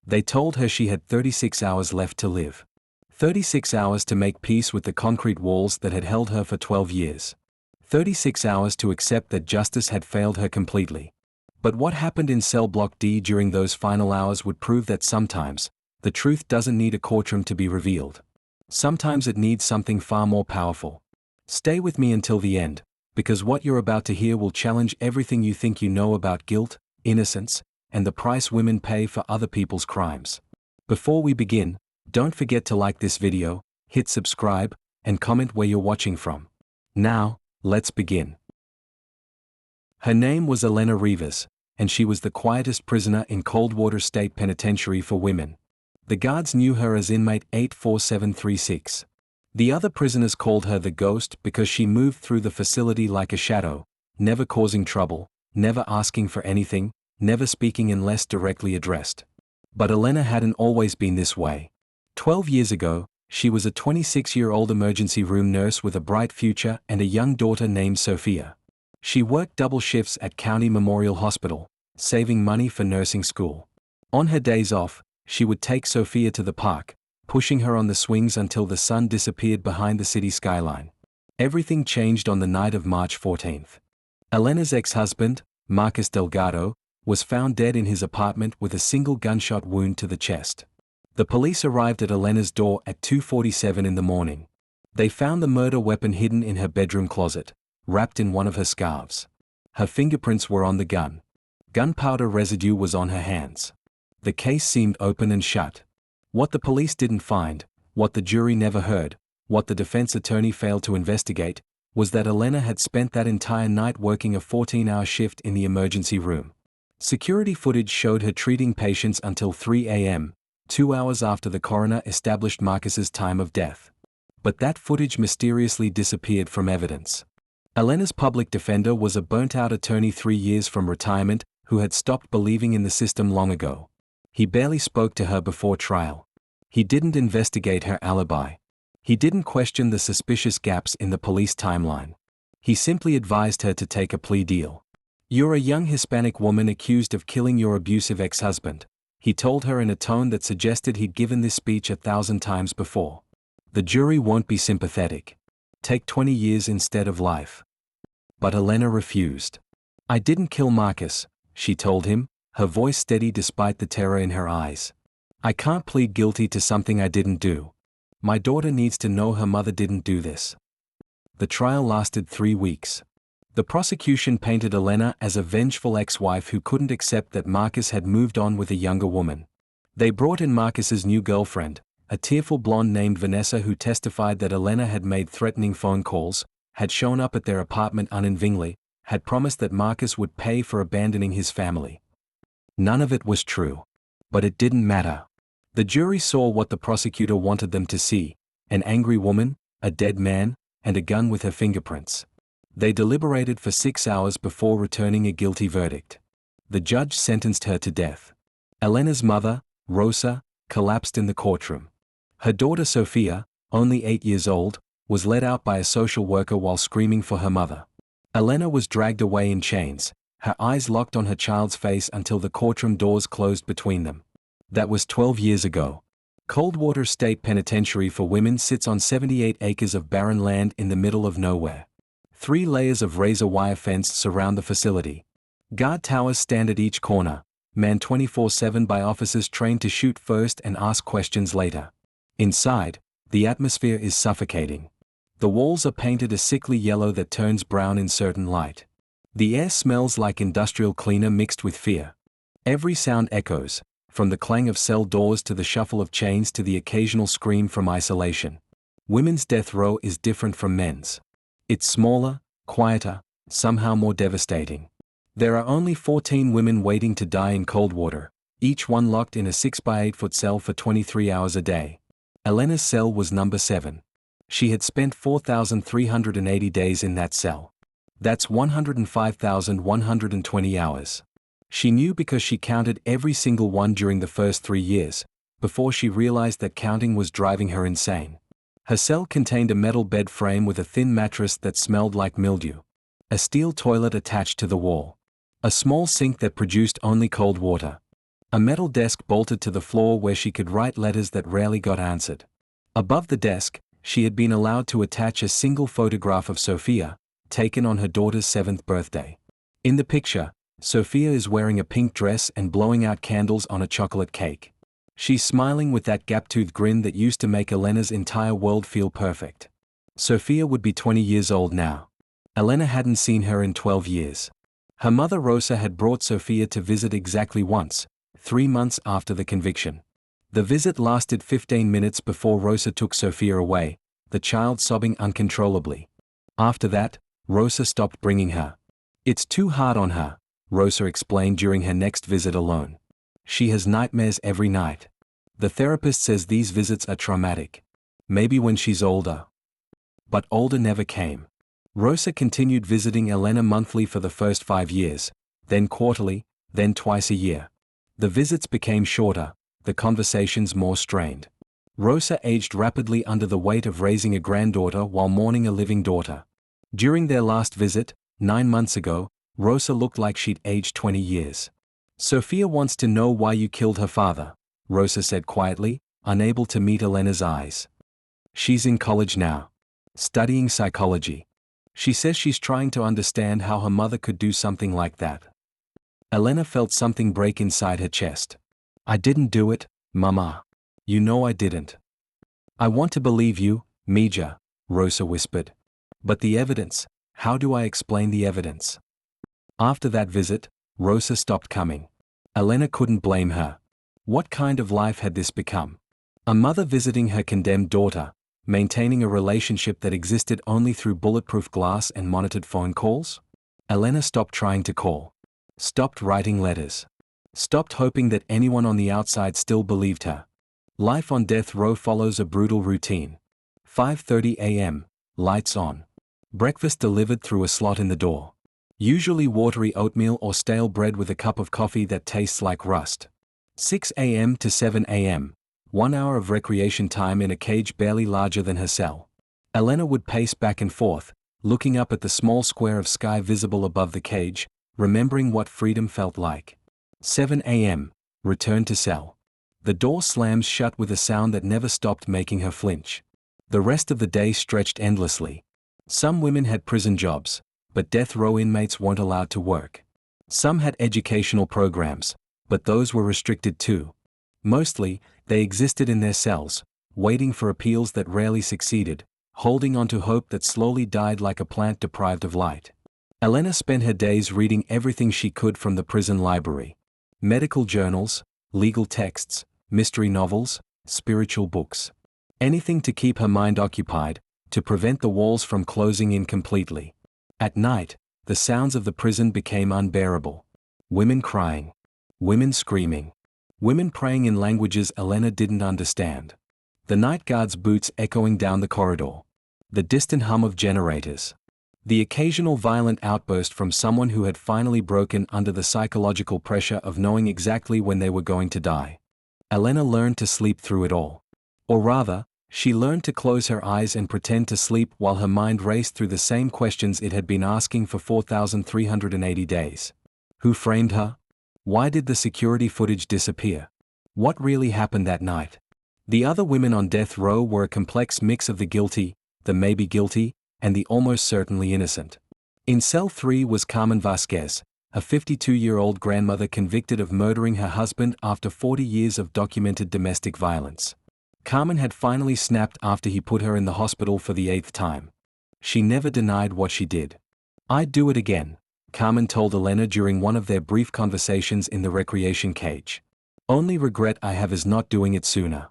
They told her she had 36 hours left to live. 36 hours to make peace with the concrete walls that had held her for 12 years. 36 hours to accept that justice had failed her completely. But what happened in cell block D during those final hours would prove that sometimes, the truth doesn't need a courtroom to be revealed. Sometimes it needs something far more powerful. Stay with me until the end, because what you're about to hear will challenge everything you think you know about guilt, innocence, and the price women pay for other people's crimes. Before we begin, don't forget to like this video, hit subscribe, and comment where you're watching from. Now, let's begin. Her name was Elena Rivas, and she was the quietest prisoner in Coldwater State Penitentiary for women. The guards knew her as inmate 84736. The other prisoners called her the Ghost because she moved through the facility like a shadow, never causing trouble, never asking for anything, never speaking unless directly addressed. But Elena hadn't always been this way. 12 years ago, she was a 26-year-old emergency room nurse with a bright future and a young daughter named Sophia. She worked double shifts at County Memorial Hospital, saving money for nursing school. On her days off, she would take Sophia to the park, pushing her on the swings until the sun disappeared behind the city skyline. Everything changed on the night of March 14th. Elena's ex-husband, Marcus Delgado, was found dead in his apartment with a single gunshot wound to the chest. The police arrived at Elena's door at 2:47 in the morning. They found the murder weapon hidden in her bedroom closet, wrapped in one of her scarves. Her fingerprints were on the gun. Gunpowder residue was on her hands. The case seemed open and shut. What the police didn't find, what the jury never heard, what the defense attorney failed to investigate, was that Elena had spent that entire night working a 14-hour shift in the emergency room. Security footage showed her treating patients until 3 a.m., 2 hours after the coroner established Marcus's time of death. But that footage mysteriously disappeared from evidence. Elena's public defender was a burnt-out attorney 3 years from retirement who had stopped believing in the system long ago. He barely spoke to her before trial. He didn't investigate her alibi. He didn't question the suspicious gaps in the police timeline. He simply advised her to take a plea deal. "You're a young Hispanic woman accused of killing your abusive ex-husband," he told her in a tone that suggested he'd given this speech 1,000 times before. "The jury won't be sympathetic. Take 20 years instead of life." But Elena refused. "I didn't kill Marcus," she told him, her voice steady despite the terror in her eyes. "I can't plead guilty to something I didn't do. My daughter needs to know her mother didn't do this." The trial lasted 3 weeks. The prosecution painted Elena as a vengeful ex-wife who couldn't accept that Marcus had moved on with a younger woman. They brought in Marcus's new girlfriend, a tearful blonde named Vanessa who testified that Elena had made threatening phone calls, had shown up at their apartment uninvitingly, had promised that Marcus would pay for abandoning his family. None of it was true. But it didn't matter. The jury saw what the prosecutor wanted them to see: an angry woman, a dead man, and a gun with her fingerprints. They deliberated for 6 hours before returning a guilty verdict. The judge sentenced her to death. Elena's mother, Rosa, collapsed in the courtroom. Her daughter Sophia, only 8 years old, was led out by a social worker while screaming for her mother. Elena was dragged away in chains, her eyes locked on her child's face until the courtroom doors closed between them. That was 12 years ago. Coldwater State Penitentiary for women sits on 78 acres of barren land in the middle of nowhere. 3 layers of razor wire fence surround the facility. Guard towers stand at each corner, manned 24/7 by officers trained to shoot first and ask questions later. Inside, the atmosphere is suffocating. The walls are painted a sickly yellow that turns brown in certain light. The air smells like industrial cleaner mixed with fear. Every sound echoes, from the clang of cell doors to the shuffle of chains to the occasional scream from isolation. Women's death row is different from men's. It's smaller, quieter, somehow more devastating. There are only 14 women waiting to die in Coldwater, each one locked in a 6-by-8-foot cell for 23 hours a day. Elena's cell was number 7. She had spent 4,380 days in that cell. That's 105,120 hours. She knew because she counted every single one during the first 3 years, before she realized that counting was driving her insane. Her cell contained a metal bed frame with a thin mattress that smelled like mildew, a steel toilet attached to the wall, a small sink that produced only cold water. A metal desk bolted to the floor where she could write letters that rarely got answered. Above the desk, she had been allowed to attach a single photograph of Sophia, taken on her daughter's 7th birthday. In the picture, Sophia is wearing a pink dress and blowing out candles on a chocolate cake. She's smiling with that gap-toothed grin that used to make Elena's entire world feel perfect. Sophia would be 20 years old now. Elena hadn't seen her in 12 years. Her mother Rosa had brought Sophia to visit exactly once, 3 months after the conviction. The visit lasted 15 minutes before Rosa took Sophia away, the child sobbing uncontrollably. After that, Rosa stopped bringing her. It's too hard on her, Rosa explained during her next visit alone. She has nightmares every night. The therapist says these visits are traumatic. Maybe when she's older. But older never came. Rosa continued visiting Elena monthly for the first 5 years, then quarterly, then twice a year. The visits became shorter, the conversations more strained. Rosa aged rapidly under the weight of raising a granddaughter while mourning a living daughter. During their last visit, 9 months ago, Rosa looked like she'd aged 20 years. Sophia wants to know why you killed her father, Rosa said quietly, unable to meet Elena's eyes. She's in college now. Studying psychology. She says she's trying to understand how her mother could do something like that. Elena felt something break inside her chest. I didn't do it, Mama. You know I didn't. I want to believe you, Mija, Rosa whispered. But the evidence, how do I explain the evidence? After that visit, Rosa stopped coming. Elena couldn't blame her. What kind of life had this become? A mother visiting her condemned daughter, maintaining a relationship that existed only through bulletproof glass and monitored phone calls? Elena stopped trying to call. Stopped writing letters. Stopped hoping that anyone on the outside still believed her. Life on death row follows a brutal routine. 5:30 a.m., lights on. Breakfast delivered through a slot in the door. Usually watery oatmeal or stale bread with a cup of coffee that tastes like rust. 6 a.m. to 7 a.m., 1 hour of recreation time in a cage barely larger than her cell. Elena would pace back and forth, looking up at the small square of sky visible above the cage, remembering what freedom felt like. 7 a.m., return to cell. The door slams shut with a sound that never stopped making her flinch. The rest of the day stretched endlessly. Some women had prison jobs, but death row inmates weren't allowed to work. Some had educational programs, but those were restricted too. Mostly, they existed in their cells, waiting for appeals that rarely succeeded, holding on to hope that slowly died like a plant deprived of light. Elena spent her days reading everything she could from the prison library. Medical journals, legal texts, mystery novels, spiritual books. Anything to keep her mind occupied, to prevent the walls from closing in completely. At night, the sounds of the prison became unbearable. Women crying. Women screaming. Women praying in languages Elena didn't understand. The night guard's boots echoing down the corridor. The distant hum of generators. The occasional violent outburst from someone who had finally broken under the psychological pressure of knowing exactly when they were going to die. Elena learned to sleep through it all. Or rather, she learned to close her eyes and pretend to sleep while her mind raced through the same questions it had been asking for 4,380 days. Who framed her? Why did the security footage disappear? What really happened that night? The other women on death row were a complex mix of the guilty, the maybe guilty, and the almost certainly innocent. In cell 3 was Carmen Vasquez, a 52-year-old grandmother convicted of murdering her husband after 40 years of documented domestic violence. Carmen had finally snapped after he put her in the hospital for the 8th time. She never denied what she did. I'd do it again, Carmen told Elena during one of their brief conversations in the recreation cage. Only regret I have is not doing it sooner.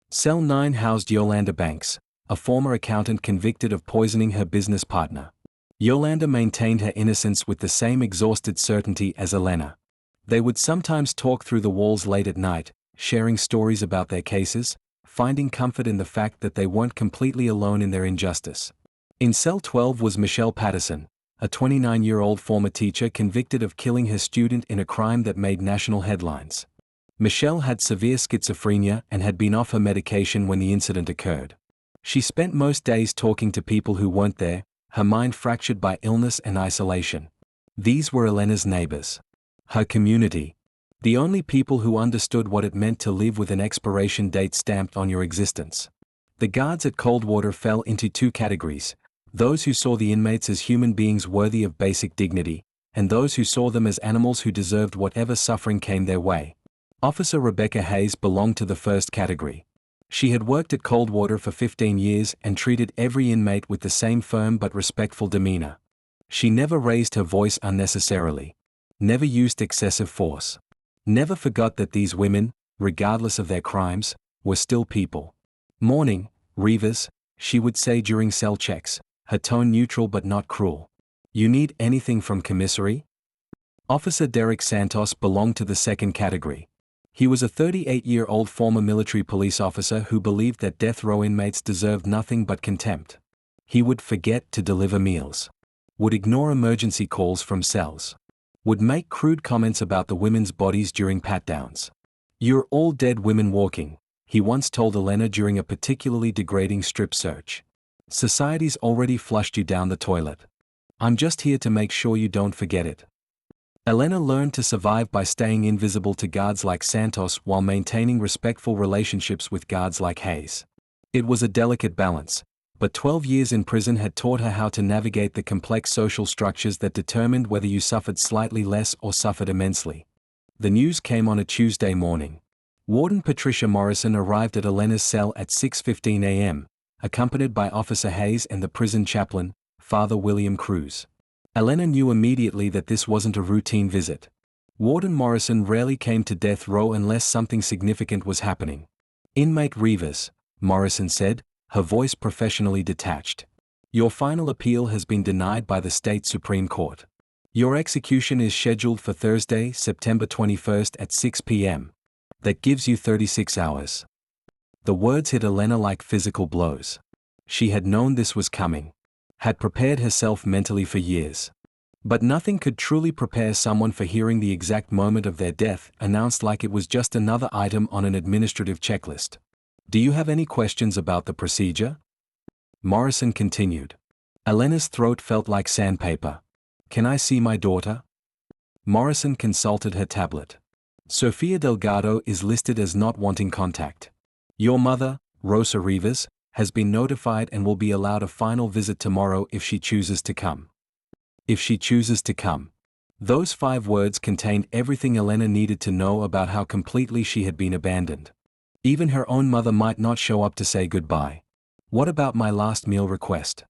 Cell 9 housed Yolanda Banks, a former accountant convicted of poisoning her business partner. Yolanda maintained her innocence with the same exhausted certainty as Elena. They would sometimes talk through the walls late at night, sharing stories about their cases, finding comfort in the fact that they weren't completely alone in their injustice. In cell 12 was Michelle Patterson, a 29-year-old former teacher convicted of killing her student in a crime that made national headlines. Michelle had severe schizophrenia and had been off her medication when the incident occurred. She spent most days talking to people who weren't there, her mind fractured by illness and isolation. These were Elena's neighbors. Her community. The only people who understood what it meant to live with an expiration date stamped on your existence. The guards at Coldwater fell into two categories: those who saw the inmates as human beings worthy of basic dignity, and those who saw them as animals who deserved whatever suffering came their way. Officer Rebecca Hayes belonged to the first category. She had worked at Coldwater for 15 years and treated every inmate with the same firm but respectful demeanor. She never raised her voice unnecessarily. Never used excessive force. Never forgot that these women, regardless of their crimes, were still people. "Morning, Rivas," she would say during cell checks, her tone neutral but not cruel. "You need anything from commissary?" Officer Derek Santos belonged to the second category. He was a 38-year-old former military police officer who believed that death row inmates deserved nothing but contempt. He would forget to deliver meals. Would ignore emergency calls from cells. Would make crude comments about the women's bodies during pat-downs. "You're all dead women walking," he once told Elena during a particularly degrading strip search. "Society's already flushed you down the toilet. I'm just here to make sure you don't forget it." Elena learned to survive by staying invisible to guards like Santos while maintaining respectful relationships with guards like Hayes. It was a delicate balance, but 12 years in prison had taught her how to navigate the complex social structures that determined whether you suffered slightly less or suffered immensely. The news came on a Tuesday morning. Warden Patricia Morrison arrived at Elena's cell at 6:15 a.m., accompanied by Officer Hayes and the prison chaplain, Father William Cruz. Elena knew immediately that this wasn't a routine visit. Warden Morrison rarely came to death row unless something significant was happening. "Inmate Rivas," Morrison said, her voice professionally detached. "Your final appeal has been denied by the state Supreme Court. Your execution is scheduled for Thursday, September 21st at 6 p.m. That gives you 36 hours. The words hit Elena like physical blows. She had known this was coming. Had prepared herself mentally for years. But nothing could truly prepare someone for hearing the exact moment of their death announced like it was just another item on an administrative checklist. "Do you have any questions about the procedure?" Morrison continued. Elena's throat felt like sandpaper. "Can I see my daughter?" Morrison consulted her tablet. "Sofia Delgado is listed as not wanting contact. Your mother, Rosa Rivas, has been notified and will be allowed a final visit tomorrow if she chooses to come." If she chooses to come. Those 5 words contained everything Elena needed to know about how completely she had been abandoned. Even her own mother might not show up to say goodbye. "What about my last meal request?"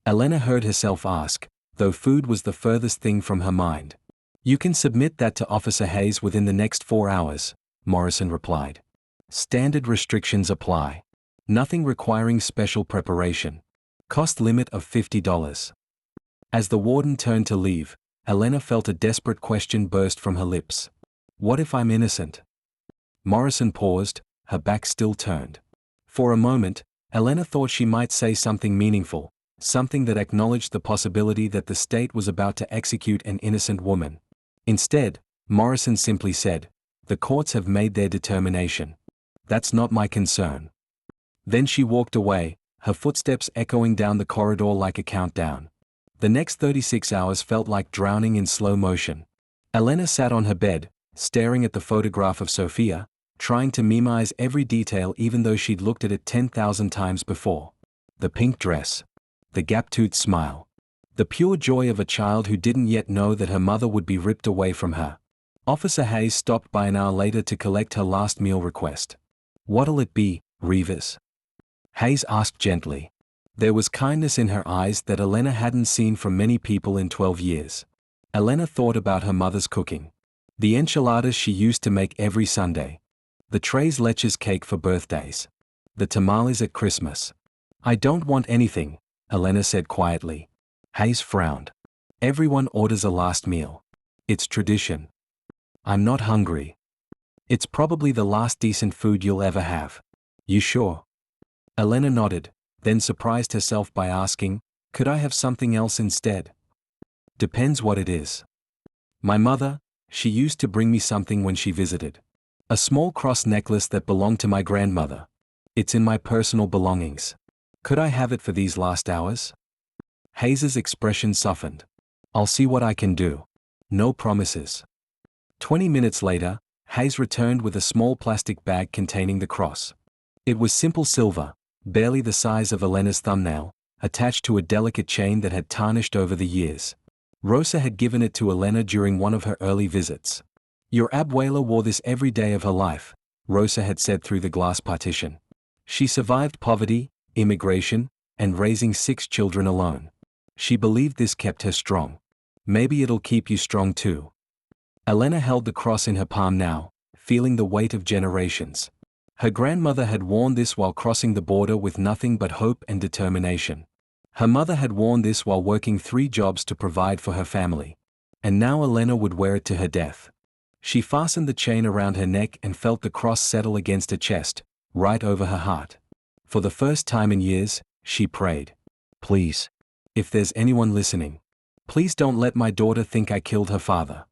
Elena heard herself ask, though food was the furthest thing from her mind. "You can submit that to Officer Hayes within the next 4 hours, Morrison replied. "Standard restrictions apply. Nothing requiring special preparation. Cost limit of $50. As the warden turned to leave, Elena felt a desperate question burst from her lips. "What if I'm innocent?" Morrison paused, her back still turned. For a moment, Elena thought she might say something meaningful, something that acknowledged the possibility that the state was about to execute an innocent woman. Instead, Morrison simply said, "The courts have made their determination. That's not my concern." Then she walked away, her footsteps echoing down the corridor like a countdown. The next 36 hours felt like drowning in slow motion. Elena sat on her bed, staring at the photograph of Sofia, trying to memorize every detail even though she'd looked at it 10,000 times before. The pink dress. The gap-toothed smile. The pure joy of a child who didn't yet know that her mother would be ripped away from her. Officer Hayes stopped by an hour later to collect her last meal request. "What'll it be, Rivas?" Hayes asked gently. There was kindness in her eyes that Elena hadn't seen from many people in 12 years. Elena thought about her mother's cooking. The enchiladas she used to make every Sunday. The tres leches cake for birthdays. The tamales at Christmas. "I don't want anything," Elena said quietly. Hayes frowned. "Everyone orders a last meal. It's tradition." "I'm not hungry." "It's probably the last decent food you'll ever have." "You sure?" Elena nodded, then surprised herself by asking, "Could I have something else instead?" "Depends what it is." "My mother, she used to bring me something when she visited. A small cross necklace that belonged to my grandmother. It's in my personal belongings. Could I have it for these last hours?" Hayes's expression softened. "I'll see what I can do. No promises." 20 minutes later, Hayes returned with a small plastic bag containing the cross. It was simple silver, barely the size of Elena's thumbnail, attached to a delicate chain that had tarnished over the years. Rosa had given it to Elena during one of her early visits. "Your abuela wore this every day of her life," Rosa had said through the glass partition. "She survived poverty, immigration, and raising 6 children alone. She believed this kept her strong. Maybe it'll keep you strong too." Elena held the cross in her palm now, feeling the weight of generations. Her grandmother had worn this while crossing the border with nothing but hope and determination. Her mother had worn this while working 3 jobs to provide for her family. And now Elena would wear it to her death. She fastened the chain around her neck and felt the cross settle against her chest, right over her heart. For the first time in years, she prayed, "Please, if there's anyone listening, please don't let my daughter think I killed her father.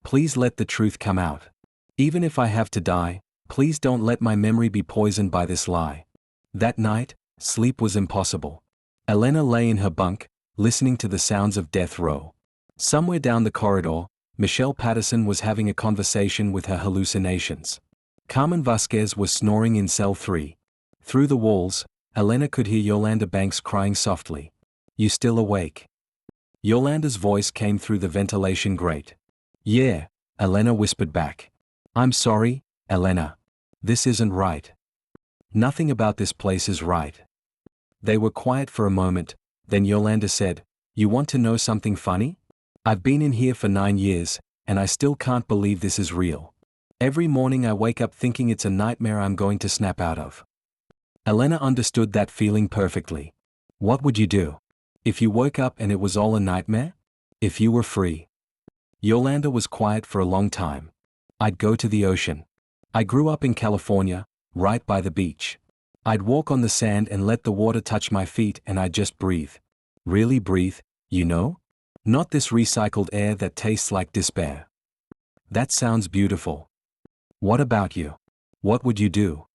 Please let the truth come out. Even if I have to die, please don't let my memory be poisoned by this lie." That night, sleep was impossible. Elena lay in her bunk, listening to the sounds of death row. Somewhere down the corridor, Michelle Patterson was having a conversation with her hallucinations. Carmen Vasquez was snoring in cell 3. Through the walls, Elena could hear Yolanda Banks crying softly. "You still awake?" Yolanda's voice came through the ventilation grate. "Yeah," Elena whispered back. "I'm sorry, Elena. This isn't right. Nothing about this place is right." They were quiet for a moment, then Yolanda said, "You want to know something funny? I've been in here for 9 years, and I still can't believe this is real. Every morning I wake up thinking it's a nightmare I'm going to snap out of." Elena understood that feeling perfectly. What would you do? If you woke up and it was all a nightmare? If you were free? Yolanda was quiet for a long time. "I'd go to the ocean. I grew up in California, right by the beach. I'd walk on the sand and let the water touch my feet and I'd just breathe. Really breathe, you know? Not this recycled air that tastes like despair." "That sounds beautiful. What about you? What would you do?"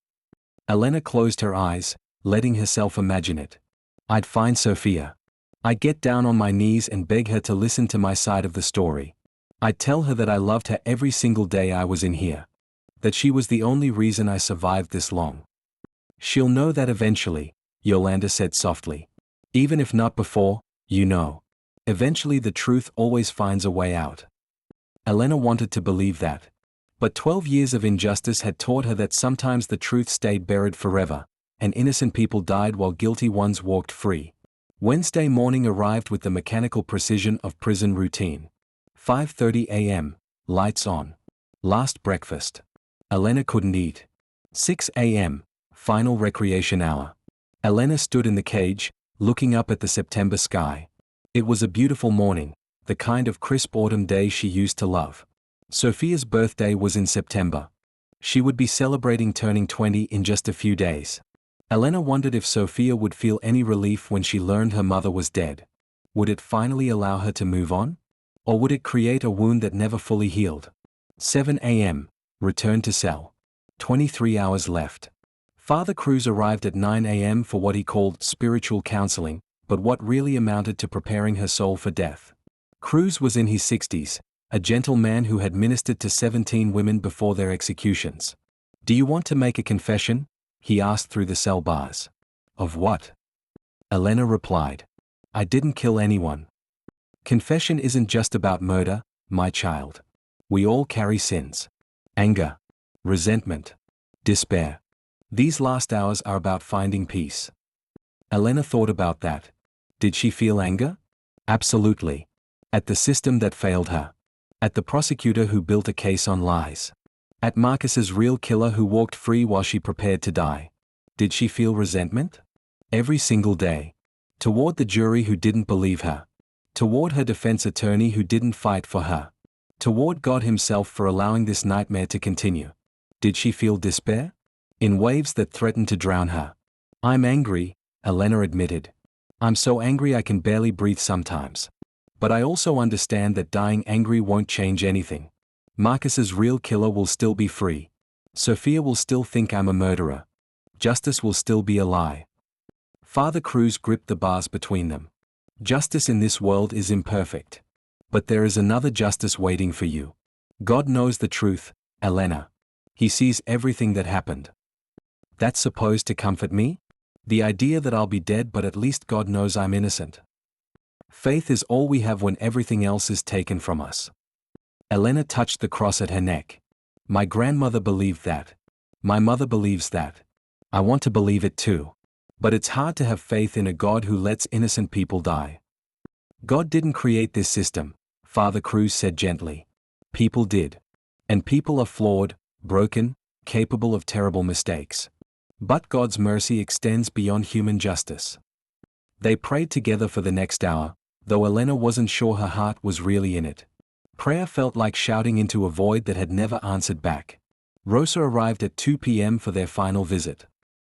Elena closed her eyes, letting herself imagine it. "I'd find Sophia. I'd get down on my knees and beg her to listen to my side of the story. I'd tell her that I loved her every single day I was in here. That she was the only reason I survived this long." "She'll know that eventually," Yolanda said softly. "Even if not before, you know. Eventually the truth always finds a way out." Elena wanted to believe that. But 12 years of injustice had taught her that sometimes the truth stayed buried forever, and innocent people died while guilty ones walked free. Wednesday morning arrived with the mechanical precision of prison routine. 5:30 a.m., lights on. Last breakfast. Elena couldn't eat. 6 a.m., final recreation hour. Elena stood in the cage, looking up at the September sky. It was a beautiful morning, the kind of crisp autumn day she used to love. Sophia's birthday was in September. She would be celebrating turning 20 in just a few days. Elena wondered if Sophia would feel any relief when she learned her mother was dead. Would it finally allow her to move on? Or would it create a wound that never fully healed? 7 a.m., return to cell. 23 hours left. Father Cruz arrived at 9 a.m. for what he called spiritual counseling, but what really amounted to preparing her soul for death. Cruz was in his 60s, a gentle man who had ministered to 17 women before their executions. "Do you want to make a confession?" he asked through the cell bars. "Of what?" Elena replied. "I didn't kill anyone." "Confession isn't just about murder, my child. We all carry sins. Anger, resentment, despair. These last hours are about finding peace." Elena thought about that. Did she feel anger? Absolutely. At the system that failed her. At the prosecutor who built a case on lies. At Marcus's real killer who walked free while she prepared to die. Did she feel resentment? Every single day. Toward the jury who didn't believe her. Toward her defense attorney who didn't fight for her. Toward God himself for allowing this nightmare to continue. Did she feel despair? In waves that threatened to drown her. "I'm angry," Elena admitted. "I'm so angry I can barely breathe sometimes. But I also understand that dying angry won't change anything. Marcus's real killer will still be free. Sophia will still think I'm a murderer. Justice will still be a lie." Father Cruz gripped the bars between them. "Justice in this world is imperfect. But there is another justice waiting for you. God knows the truth, Elena. He sees everything that happened. That's supposed to comfort me? The idea that I'll be dead but at least God knows I'm innocent. Faith is all we have when everything else is taken from us. Elena touched the cross at her neck. My grandmother believed that. My mother believes that. I want to believe it too. But it's hard to have faith in a God who lets innocent people die. God didn't create this system, Father Cruz said gently. People did. And people are flawed, broken, capable of terrible mistakes. But God's mercy extends beyond human justice. They prayed together for the next hour, though Elena wasn't sure her heart was really in it. Prayer felt like shouting into a void that had never answered back. Rosa arrived at 2 p.m. for their final visit.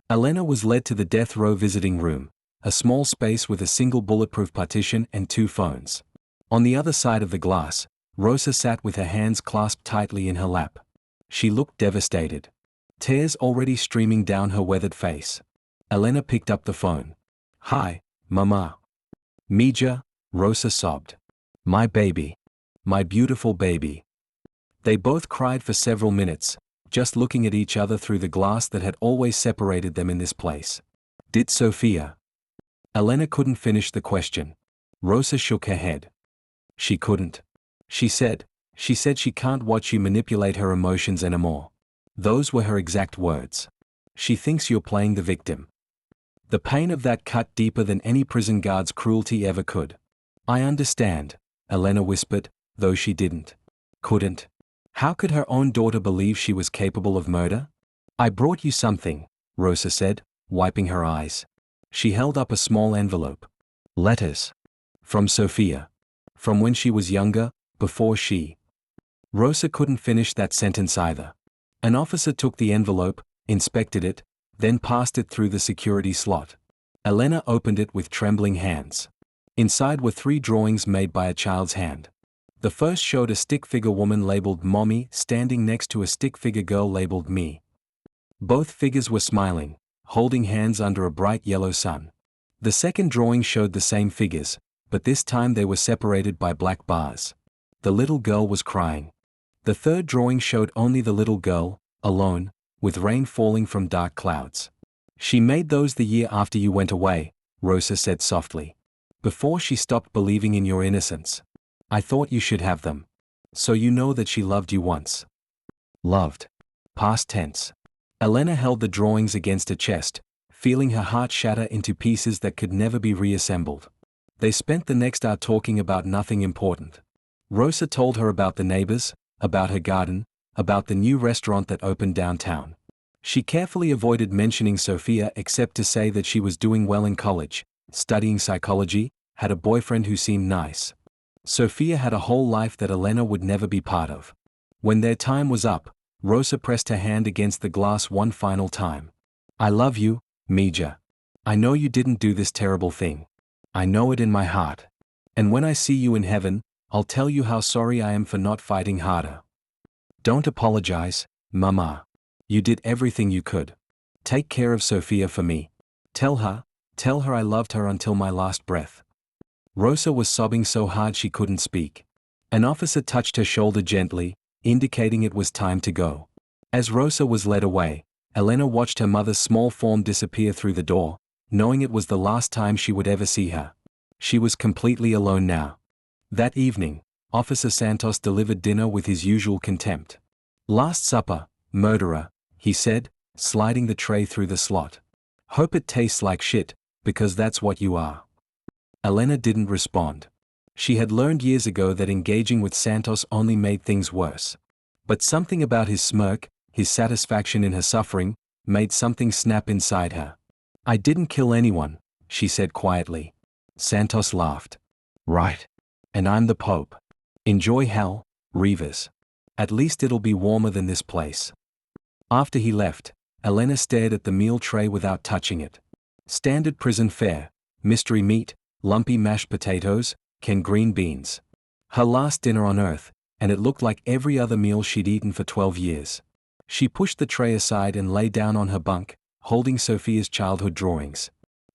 Elena was led to the death row visiting room, a small space with a single bulletproof partition and 2 phones. On the other side of the glass, Rosa sat with her hands clasped tightly in her lap. She looked devastated. Tears already streaming down her weathered face. Elena picked up the phone. Hi, Mama. Mija, Rosa sobbed. My baby. My beautiful baby. They both cried for several minutes, just looking at each other through the glass that had always separated them in this place. Did Sophia? Elena couldn't finish the question. Rosa shook her head. She couldn't. She said she can't watch you manipulate her emotions anymore. Those were her exact words. She thinks you're playing the victim. The pain of that cut deeper than any prison guard's cruelty ever could. I understand, Elena whispered, though she couldn't. How could her own daughter believe she was capable of murder? I brought you something, Rosa said, wiping her eyes. She held up a small envelope. Letters. From Sophia. From when she was younger, before she. Rosa couldn't finish that sentence either. An officer took the envelope, inspected it, then passed it through the security slot. Elena opened it with trembling hands. Inside were 3 drawings made by a child's hand. The first showed a stick-figure woman labeled Mommy standing next to a stick-figure girl labeled Me. Both figures were smiling, holding hands under a bright yellow sun. The second drawing showed the same figures, but this time they were separated by black bars. The little girl was crying. The third drawing showed only the little girl, alone, with rain falling from dark clouds. She made those the year after you went away, Rosa said softly. Before she stopped believing in your innocence. I thought you should have them. So you know that she loved you once. Loved. Past tense. Elena held the drawings against her chest, feeling her heart shatter into pieces that could never be reassembled. They spent the next hour talking about nothing important. Rosa told her about the neighbors, about her garden, about the new restaurant that opened downtown. She carefully avoided mentioning Sophia except to say that she was doing well in college, studying psychology, had a boyfriend who seemed nice. Sophia had a whole life that Elena would never be part of. When their time was up, Rosa pressed her hand against the glass one final time. I love you, Mija. I know you didn't do this terrible thing. I know it in my heart. And when I see you in heaven, I'll tell you how sorry I am for not fighting harder. Don't apologize, Mama. You did everything you could. Take care of Sophia for me. Tell her I loved her until my last breath. Rosa was sobbing so hard she couldn't speak. An officer touched her shoulder gently, indicating it was time to go. As Rosa was led away, Elena watched her mother's small form disappear through the door, knowing it was the last time she would ever see her. She was completely alone now. That evening, Officer Santos delivered dinner with his usual contempt. Last supper, murderer, he said, sliding the tray through the slot. Hope it tastes like shit, because that's what you are. Elena didn't respond. She had learned years ago that engaging with Santos only made things worse. But something about his smirk, his satisfaction in her suffering, made something snap inside her. I didn't kill anyone, she said quietly. Santos laughed. Right. And I'm the Pope. Enjoy hell, Rivas. At least it'll be warmer than this place. After he left, Elena stared at the meal tray without touching it. Standard prison fare, mystery meat, lumpy mashed potatoes, canned green beans. Her last dinner on earth, and it looked like every other meal she'd eaten for 12 years. She pushed the tray aside and lay down on her bunk, holding Sophia's childhood drawings.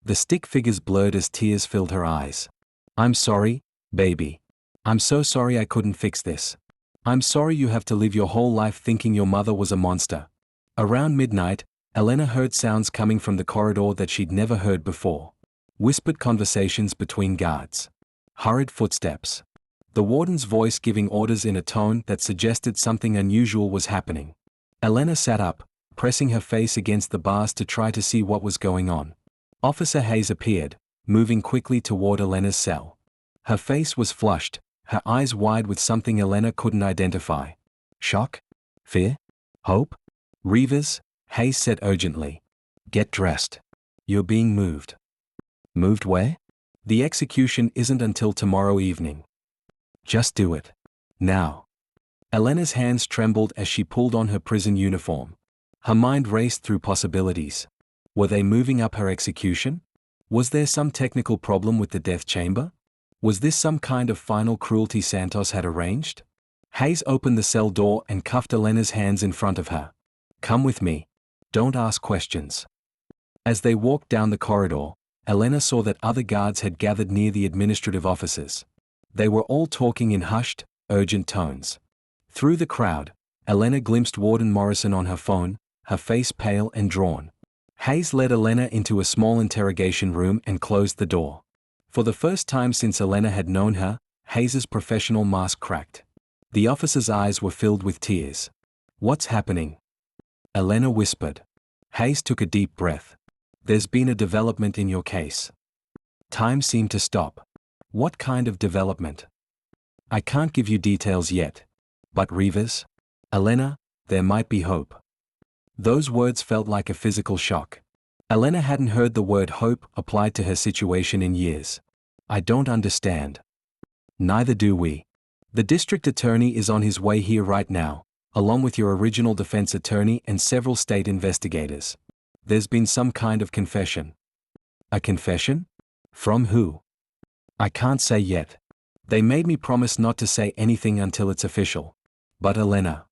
The stick figures blurred as tears filled her eyes. I'm sorry, baby. I'm so sorry I couldn't fix this. I'm sorry you have to live your whole life thinking your mother was a monster. Around midnight, Elena heard sounds coming from the corridor that she'd never heard before. Whispered conversations between guards. Hurried footsteps. The warden's voice giving orders in a tone that suggested something unusual was happening. Elena sat up, pressing her face against the bars to try to see what was going on. Officer Hayes appeared, moving quickly toward Elena's cell. Her face was flushed, her eyes wide with something Elena couldn't identify. Shock? Fear? Hope? Rivas, Hayes said urgently. Get dressed. You're being moved. Moved where? The execution isn't until tomorrow evening. Just do it. Now. Elena's hands trembled as she pulled on her prison uniform. Her mind raced through possibilities. Were they moving up her execution? Was there some technical problem with the death chamber? Was this some kind of final cruelty Santos had arranged? Hayes opened the cell door and cuffed Elena's hands in front of her. Come with me. Don't ask questions. As they walked down the corridor, Elena saw that other guards had gathered near the administrative offices. They were all talking in hushed, urgent tones. Through the crowd, Elena glimpsed Warden Morrison on her phone, her face pale and drawn. Hayes led Elena into a small interrogation room and closed the door. For the first time since Elena had known her, Hayes's professional mask cracked. The officer's eyes were filled with tears. What's happening? Elena whispered. Hayes took a deep breath. There's been a development in your case. Time seemed to stop. What kind of development? I can't give you details yet. But Rivas? Elena, there might be hope. Those words felt like a physical shock. Elena hadn't heard the word hope applied to her situation in years. I don't understand. Neither do we. The district attorney is on his way here right now, along with your original defense attorney and several state investigators. There's been some kind of confession. A confession? From who? I can't say yet. They made me promise not to say anything until it's official. But Elena.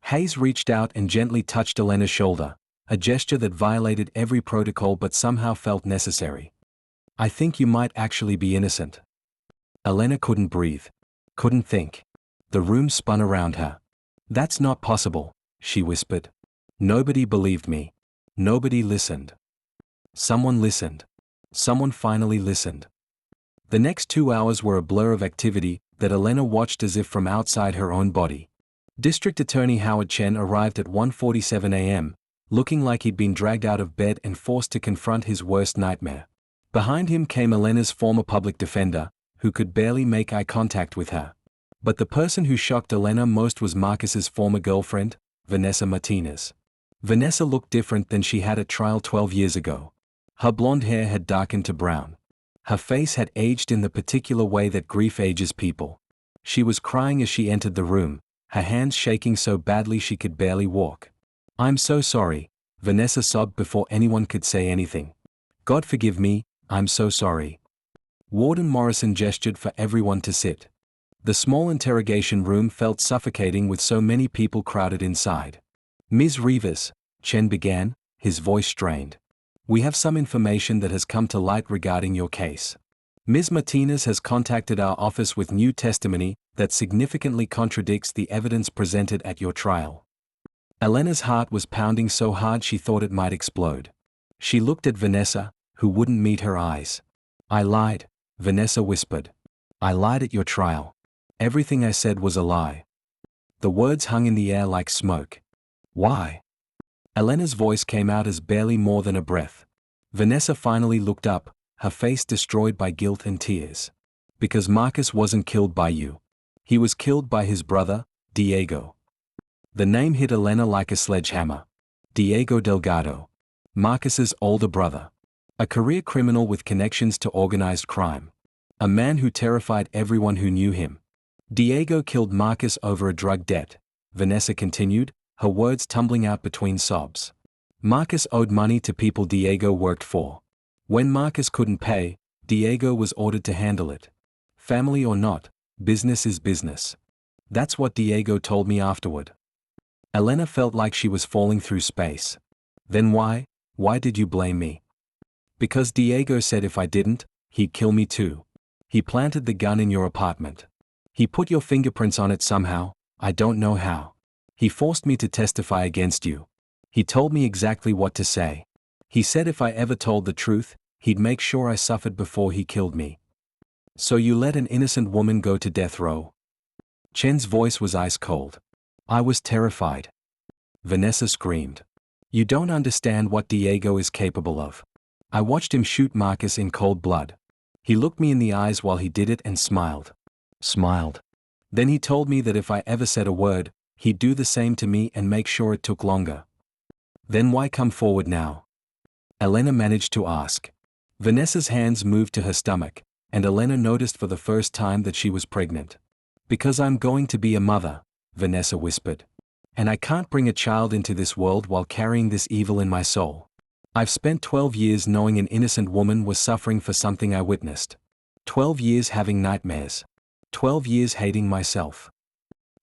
Hayes reached out and gently touched Elena's shoulder, a gesture that violated every protocol but somehow felt necessary. I think you might actually be innocent. Elena couldn't breathe. Couldn't think. The room spun around her. That's not possible, she whispered. Nobody believed me. Nobody listened. Someone listened. Someone finally listened. The next 2 hours were a blur of activity that Elena watched as if from outside her own body. District Attorney Howard Chen arrived at 1:47 a.m., looking like he'd been dragged out of bed and forced to confront his worst nightmare. Behind him came Elena's former public defender, who could barely make eye contact with her. But the person who shocked Elena most was Marcus's former girlfriend, Vanessa Martinez. Vanessa looked different than she had at trial 12 years ago. Her blonde hair had darkened to brown. Her face had aged in the particular way that grief ages people. She was crying as she entered the room, her hands shaking so badly she could barely walk. I'm so sorry, Vanessa sobbed before anyone could say anything. God forgive me, I'm so sorry. Warden Morrison gestured for everyone to sit. The small interrogation room felt suffocating with so many people crowded inside. Ms. Rivas, Chen began, his voice strained. We have some information that has come to light regarding your case. Ms. Martinez has contacted our office with new testimony that significantly contradicts the evidence presented at your trial. Elena's heart was pounding so hard she thought it might explode. She looked at Vanessa, who wouldn't meet her eyes. I lied, Vanessa whispered. I lied at your trial. Everything I said was a lie. The words hung in the air like smoke. Why? Elena's voice came out as barely more than a breath. Vanessa finally looked up, her face destroyed by guilt and tears. Because Marcus wasn't killed by you. He was killed by his brother, Diego. The name hit Elena like a sledgehammer. Diego Delgado. Marcus's older brother. A career criminal with connections to organized crime. A man who terrified everyone who knew him. Diego killed Marcus over a drug debt, Vanessa continued, her words tumbling out between sobs. Marcus owed money to people Diego worked for. When Marcus couldn't pay, Diego was ordered to handle it. Family or not, business is business. That's what Diego told me afterward. Elena felt like she was falling through space. Then why did you blame me? Because Diego said if I didn't, he'd kill me too. He planted the gun in your apartment. He put your fingerprints on it somehow, I don't know how. He forced me to testify against you. He told me exactly what to say. He said if I ever told the truth, he'd make sure I suffered before he killed me. So you let an innocent woman go to death row? Chen's voice was ice cold. I was terrified. Vanessa screamed. You don't understand what Diego is capable of. I watched him shoot Marcus in cold blood. He looked me in the eyes while he did it and smiled. Smiled. Then he told me that if I ever said a word, he'd do the same to me and make sure it took longer. Then why come forward now? Elena managed to ask. Vanessa's hands moved to her stomach, and Elena noticed for the first time that she was pregnant. Because I'm going to be a mother, Vanessa whispered. And I can't bring a child into this world while carrying this evil in my soul. I've spent 12 years knowing an innocent woman was suffering for something I witnessed. 12 years having nightmares. 12 years hating myself.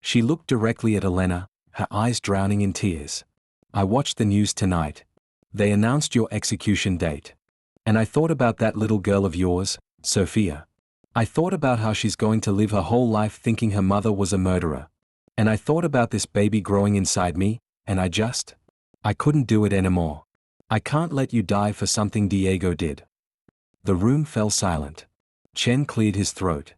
She looked directly at Elena, her eyes drowning in tears. I watched the news tonight. They announced your execution date. And I thought about that little girl of yours, Sophia. I thought about how she's going to live her whole life thinking her mother was a murderer. And I thought about this baby growing inside me, and I couldn't do it anymore. I can't let you die for something Diego did. The room fell silent. Chen cleared his throat.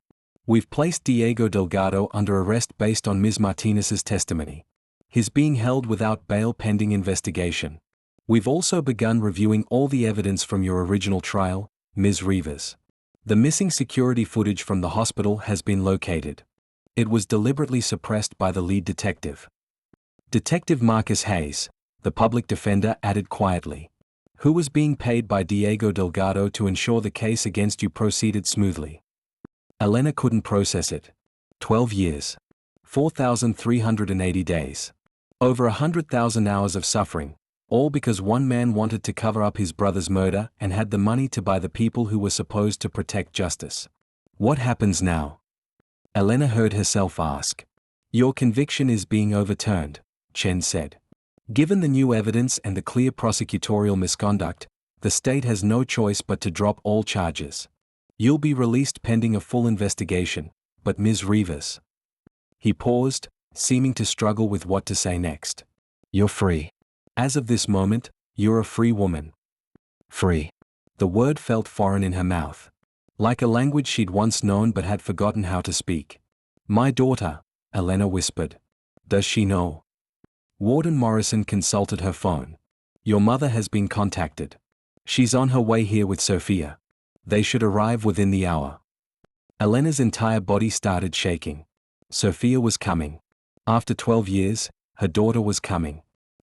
We've placed Diego Delgado under arrest based on Ms. Martinez's testimony. He's being held without bail pending investigation. We've also begun reviewing all the evidence from your original trial, Ms. Rivas. The missing security footage from the hospital has been located. It was deliberately suppressed by the lead detective. Detective Marcus Hayes, the public defender, added quietly. Who was being paid by Diego Delgado to ensure the case against you proceeded smoothly. Elena couldn't process it. 12 years. 4,380 days. Over 100,000 hours of suffering, all because one man wanted to cover up his brother's murder and had the money to buy the people who were supposed to protect justice. What happens now? Elena heard herself ask. Your conviction is being overturned, Chen said. Given the new evidence and the clear prosecutorial misconduct, the state has no choice but to drop all charges. You'll be released pending a full investigation, but Ms. Rivas. He paused, seeming to struggle with what to say next. You're free. As of this moment, you're a free woman. Free. The word felt foreign in her mouth. Like a language she'd once known but had forgotten how to speak. My daughter, Elena whispered. Does she know? Warden Morrison consulted her phone. Your mother has been contacted. She's on her way here with Sophia. They should arrive within the hour. Elena's entire body started shaking. Sophia was coming. After 12 years, her daughter was coming.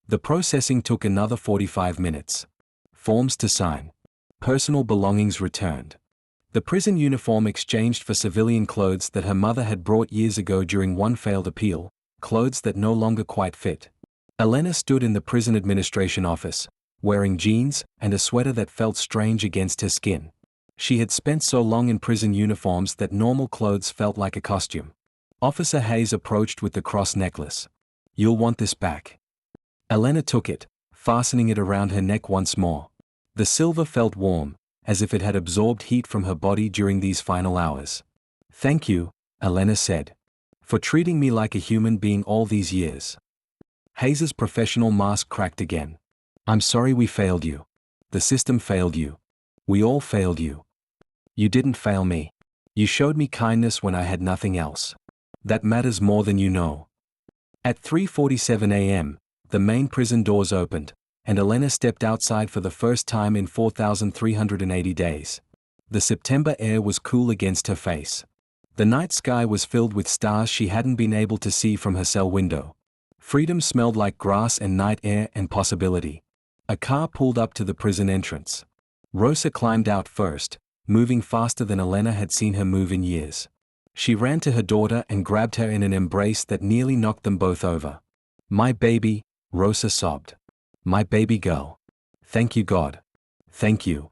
The processing took another 45 minutes. Forms to sign. Personal belongings returned. The prison uniform exchanged for civilian clothes that her mother had brought years ago during one failed appeal, clothes that no longer quite fit. Elena stood in the prison administration office, wearing jeans and a sweater that felt strange against her skin. She had spent so long in prison uniforms that normal clothes felt like a costume. Officer Hayes approached with the cross necklace. You'll want this back. Elena took it, fastening it around her neck once more. The silver felt warm, as if it had absorbed heat from her body during these final hours. Thank you, Elena said. For treating me like a human being all these years. Hayes's professional mask cracked again. I'm sorry we failed you. The system failed you. We all failed you. You didn't fail me. You showed me kindness when I had nothing else. That matters more than you know. At 3:47 a.m., the main prison doors opened, and Elena stepped outside for the first time in 4,380 days. The September air was cool against her face. The night sky was filled with stars she hadn't been able to see from her cell window. Freedom smelled like grass and night air and possibility. A car pulled up to the prison entrance. Rosa climbed out first, moving faster than Elena had seen her move in years. She ran to her daughter and grabbed her in an embrace that nearly knocked them both over. My baby, Rosa sobbed. My baby girl. Thank you, God. Thank you.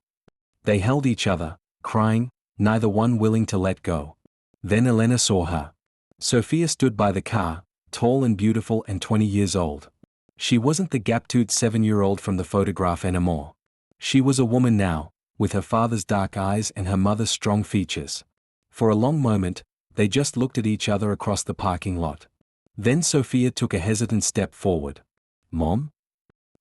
They held each other, crying, neither one willing to let go. Then Elena saw her. Sophia stood by the car, tall and beautiful and 20 years old. She wasn't the gap-toothed 7-year-old from the photograph anymore. She was a woman now, with her father's dark eyes and her mother's strong features. For a long moment, they just looked at each other across the parking lot. Then Sophia took a hesitant step forward. "Mom?"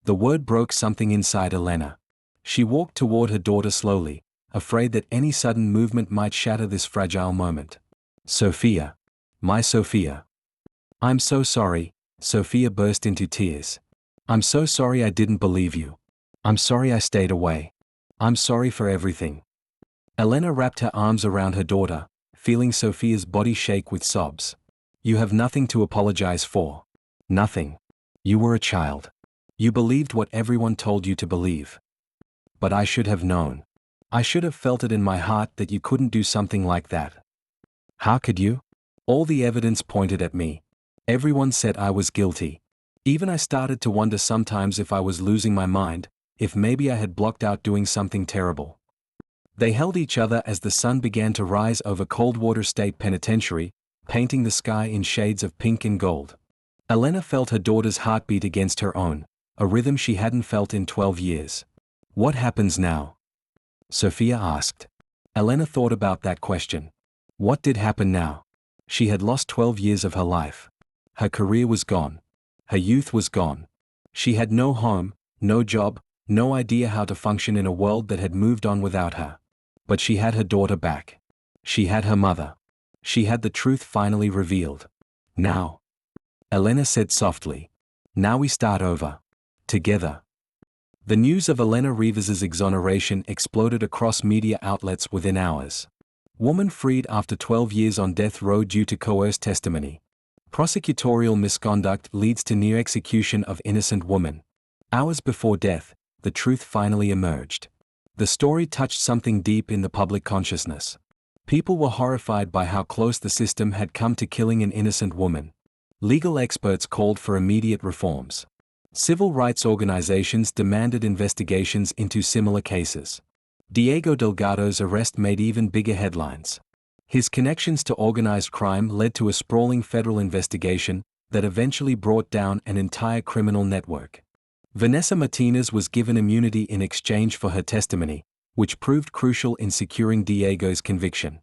The word broke something inside Elena. She walked toward her daughter slowly, afraid that any sudden movement might shatter this fragile moment. "Sophia. My Sophia. I'm so sorry." Sophia burst into tears. "I'm so sorry I didn't believe you. I'm sorry I stayed away. I'm sorry for everything." Elena wrapped her arms around her daughter, feeling Sophia's body shake with sobs. "You have nothing to apologize for. Nothing. You were a child. You believed what everyone told you to believe. But I should have known. I should have felt it in my heart that you couldn't do something like that. How could you? All the evidence pointed at me. Everyone said I was guilty. Even I started to wonder sometimes if I was losing my mind, if maybe I had blocked out doing something terrible." They held each other as the sun began to rise over Coldwater State Penitentiary, painting the sky in shades of pink and gold. Elena felt her daughter's heartbeat against her own, a rhythm she hadn't felt in 12 years. "What happens now?" Sophia asked. Elena thought about that question. What did happen now? She had lost 12 years of her life. Her career was gone. Her youth was gone. She had no home, no job, no idea how to function in a world that had moved on without her. But she had her daughter back. She had her mother. She had the truth finally revealed. "Now," Elena said softly. "Now we start over. Together." The news of Elena Rivas's exoneration exploded across media outlets within hours. Woman freed after 12 years on death row due to coerced testimony. Prosecutorial misconduct leads to near execution of innocent woman. Hours before death, the truth finally emerged. The story touched something deep in the public consciousness. People were horrified by how close the system had come to killing an innocent woman. Legal experts called for immediate reforms. Civil rights organizations demanded investigations into similar cases. Diego Delgado's arrest made even bigger headlines. His connections to organized crime led to a sprawling federal investigation that eventually brought down an entire criminal network. Vanessa Martinez was given immunity in exchange for her testimony, which proved crucial in securing Diego's conviction.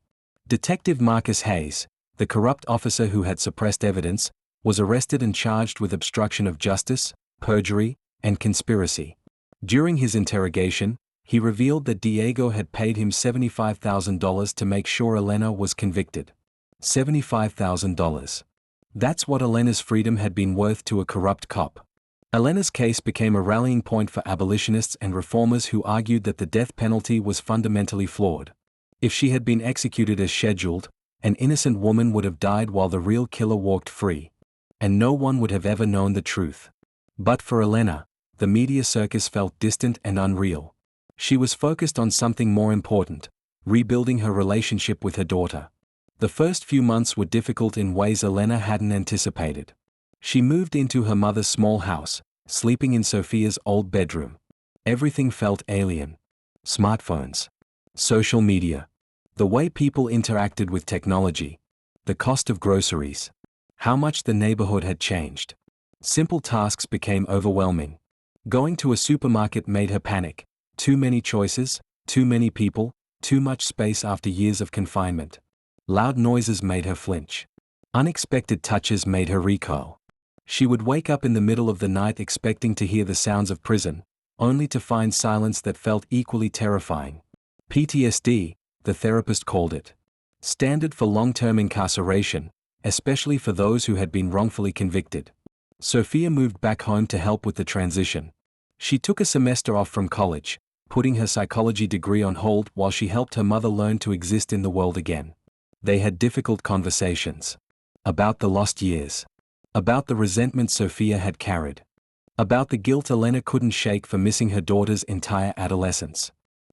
Detective Marcus Hayes, the corrupt officer who had suppressed evidence, was arrested and charged with obstruction of justice, perjury, and conspiracy. During his interrogation, he revealed that Diego had paid him $75,000 to make sure Elena was convicted. $75,000. That's what Elena's freedom had been worth to a corrupt cop. Elena's case became a rallying point for abolitionists and reformers who argued that the death penalty was fundamentally flawed. If she had been executed as scheduled, an innocent woman would have died while the real killer walked free. And no one would have ever known the truth. But for Elena, the media circus felt distant and unreal. She was focused on something more important: rebuilding her relationship with her daughter. The first few months were difficult in ways Elena hadn't anticipated. She moved into her mother's small house, sleeping in Sophia's old bedroom. Everything felt alien. Smartphones. Social media. The way people interacted with technology. The cost of groceries. How much the neighborhood had changed. Simple tasks became overwhelming. Going to a supermarket made her panic. Too many choices, too many people, too much space after years of confinement. Loud noises made her flinch. Unexpected touches made her recoil. She would wake up in the middle of the night expecting to hear the sounds of prison, only to find silence that felt equally terrifying. PTSD, the therapist called it. Standard for long-term incarceration, especially for those who had been wrongfully convicted. Sophia moved back home to help with the transition. She took a semester off from college, putting her psychology degree on hold while she helped her mother learn to exist in the world again. They had difficult conversations. About the lost years. About the resentment Sophia had carried. About the guilt Elena couldn't shake for missing her daughter's entire adolescence.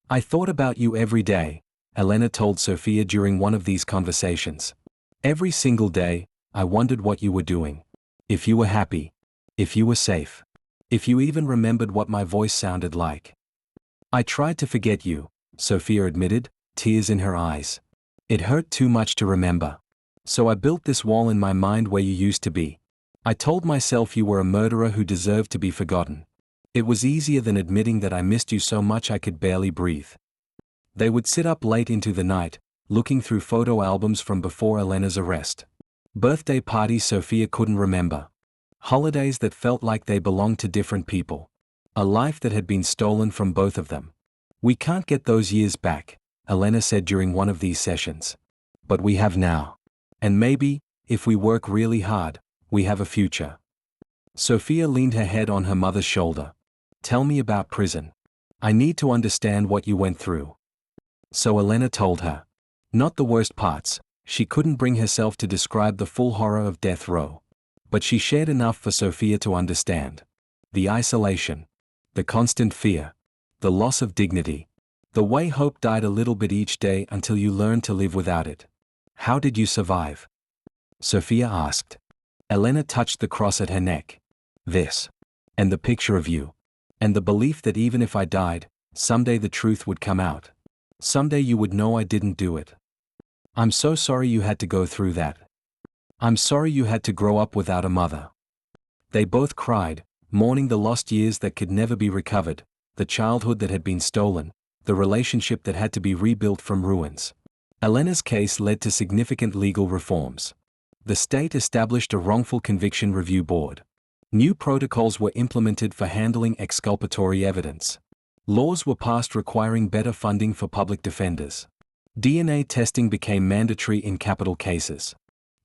"I thought about you every day," Elena told Sophia during one of these conversations. "Every single day, I wondered what you were doing. If you were happy. If you were safe. If you even remembered what my voice sounded like. I tried to forget you," Sophia admitted, tears in her eyes. "It hurt too much to remember. So I built this wall in my mind where you used to be. I told myself you were a murderer who deserved to be forgotten. It was easier than admitting that I missed you so much I could barely breathe." They would sit up late into the night, looking through photo albums from before Elena's arrest. Birthday parties Sophia couldn't remember. Holidays that felt like they belonged to different people. A life that had been stolen from both of them. We can't get those years back, Elena said during one of these sessions. But we have now. And maybe, if we work really hard, we have a future. Sophia leaned her head on her mother's shoulder. Tell me about prison. I need to understand what you went through. So Elena told her. Not the worst parts, she couldn't bring herself to describe the full horror of death row. But she shared enough for Sophia to understand. The isolation. The constant fear. The loss of dignity. The way hope died a little bit each day until you learned to live without it. How did you survive? Sophia asked. Elena touched the cross at her neck. This. And the picture of you. And the belief that even if I died, someday the truth would come out. Someday you would know I didn't do it. I'm so sorry you had to go through that. I'm sorry you had to grow up without a mother. They both cried, mourning the lost years that could never be recovered, the childhood that had been stolen, the relationship that had to be rebuilt from ruins. Elena's case led to significant legal reforms. The state established a wrongful conviction review board. New protocols were implemented for handling exculpatory evidence. Laws were passed requiring better funding for public defenders. DNA testing became mandatory in capital cases.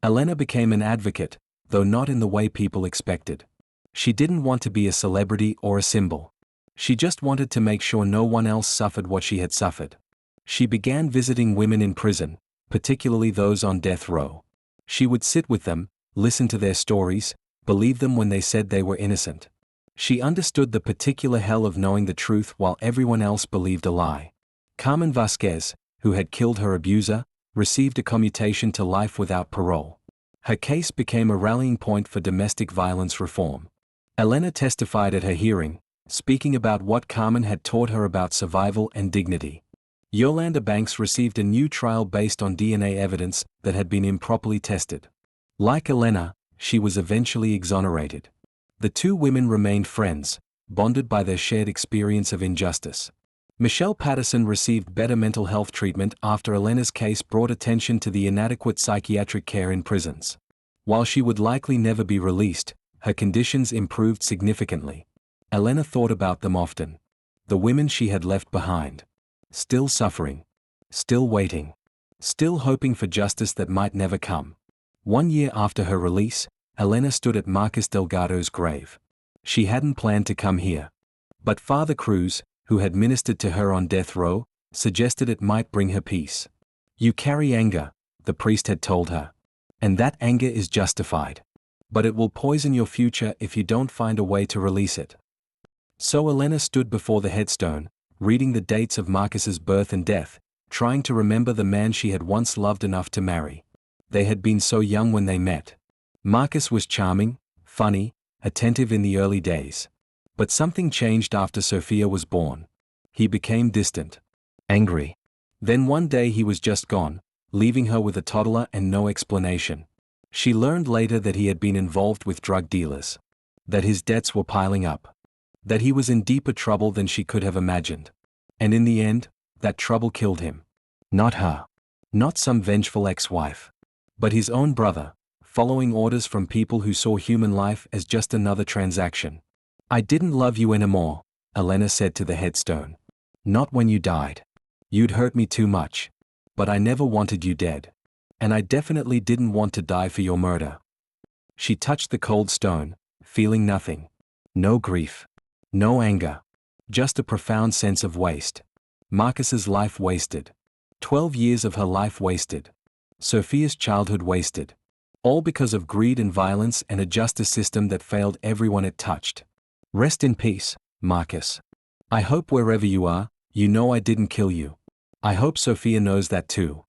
Elena became an advocate, though not in the way people expected. She didn't want to be a celebrity or a symbol. She just wanted to make sure no one else suffered what she had suffered. She began visiting women in prison, particularly those on death row. She would sit with them, listen to their stories, believe them when they said they were innocent. She understood the particular hell of knowing the truth while everyone else believed a lie. Carmen Vasquez, who had killed her abuser, received a commutation to life without parole. Her case became a rallying point for domestic violence reform. Elena testified at her hearing, speaking about what Carmen had taught her about survival and dignity. Yolanda Banks received a new trial based on DNA evidence that had been improperly tested. Like Elena, she was eventually exonerated. The two women remained friends, bonded by their shared experience of injustice. Michelle Patterson received better mental health treatment after Elena's case brought attention to the inadequate psychiatric care in prisons. While she would likely never be released, her conditions improved significantly. Elena thought about them often. The women she had left behind. Still suffering. Still waiting. Still hoping for justice that might never come. 1 year after her release, Elena stood at Marcus Delgado's grave. She hadn't planned to come here. But Father Cruz, who had ministered to her on death row, suggested it might bring her peace. You carry anger, the priest had told her. And that anger is justified. But it will poison your future if you don't find a way to release it. So Elena stood before the headstone, reading the dates of Marcus's birth and death, trying to remember the man she had once loved enough to marry. They had been so young when they met. Marcus was charming, funny, attentive in the early days. But something changed after Sophia was born. He became distant. Angry. Then one day he was just gone, leaving her with a toddler and no explanation. She learned later that he had been involved with drug dealers. That his debts were piling up. That he was in deeper trouble than she could have imagined. And in the end, that trouble killed him. Not her. Not some vengeful ex-wife. But his own brother, following orders from people who saw human life as just another transaction. I didn't love you anymore, Elena said to the headstone. Not when you died. You'd hurt me too much. But I never wanted you dead. And I definitely didn't want to die for your murder. She touched the cold stone, feeling nothing. No grief. No anger. Just a profound sense of waste. Marcus's life wasted. 12 years of her life wasted. Sophia's childhood wasted. All because of greed and violence and a justice system that failed everyone it touched. Rest in peace, Marcus. I hope wherever you are, you know I didn't kill you. I hope Sophia knows that too.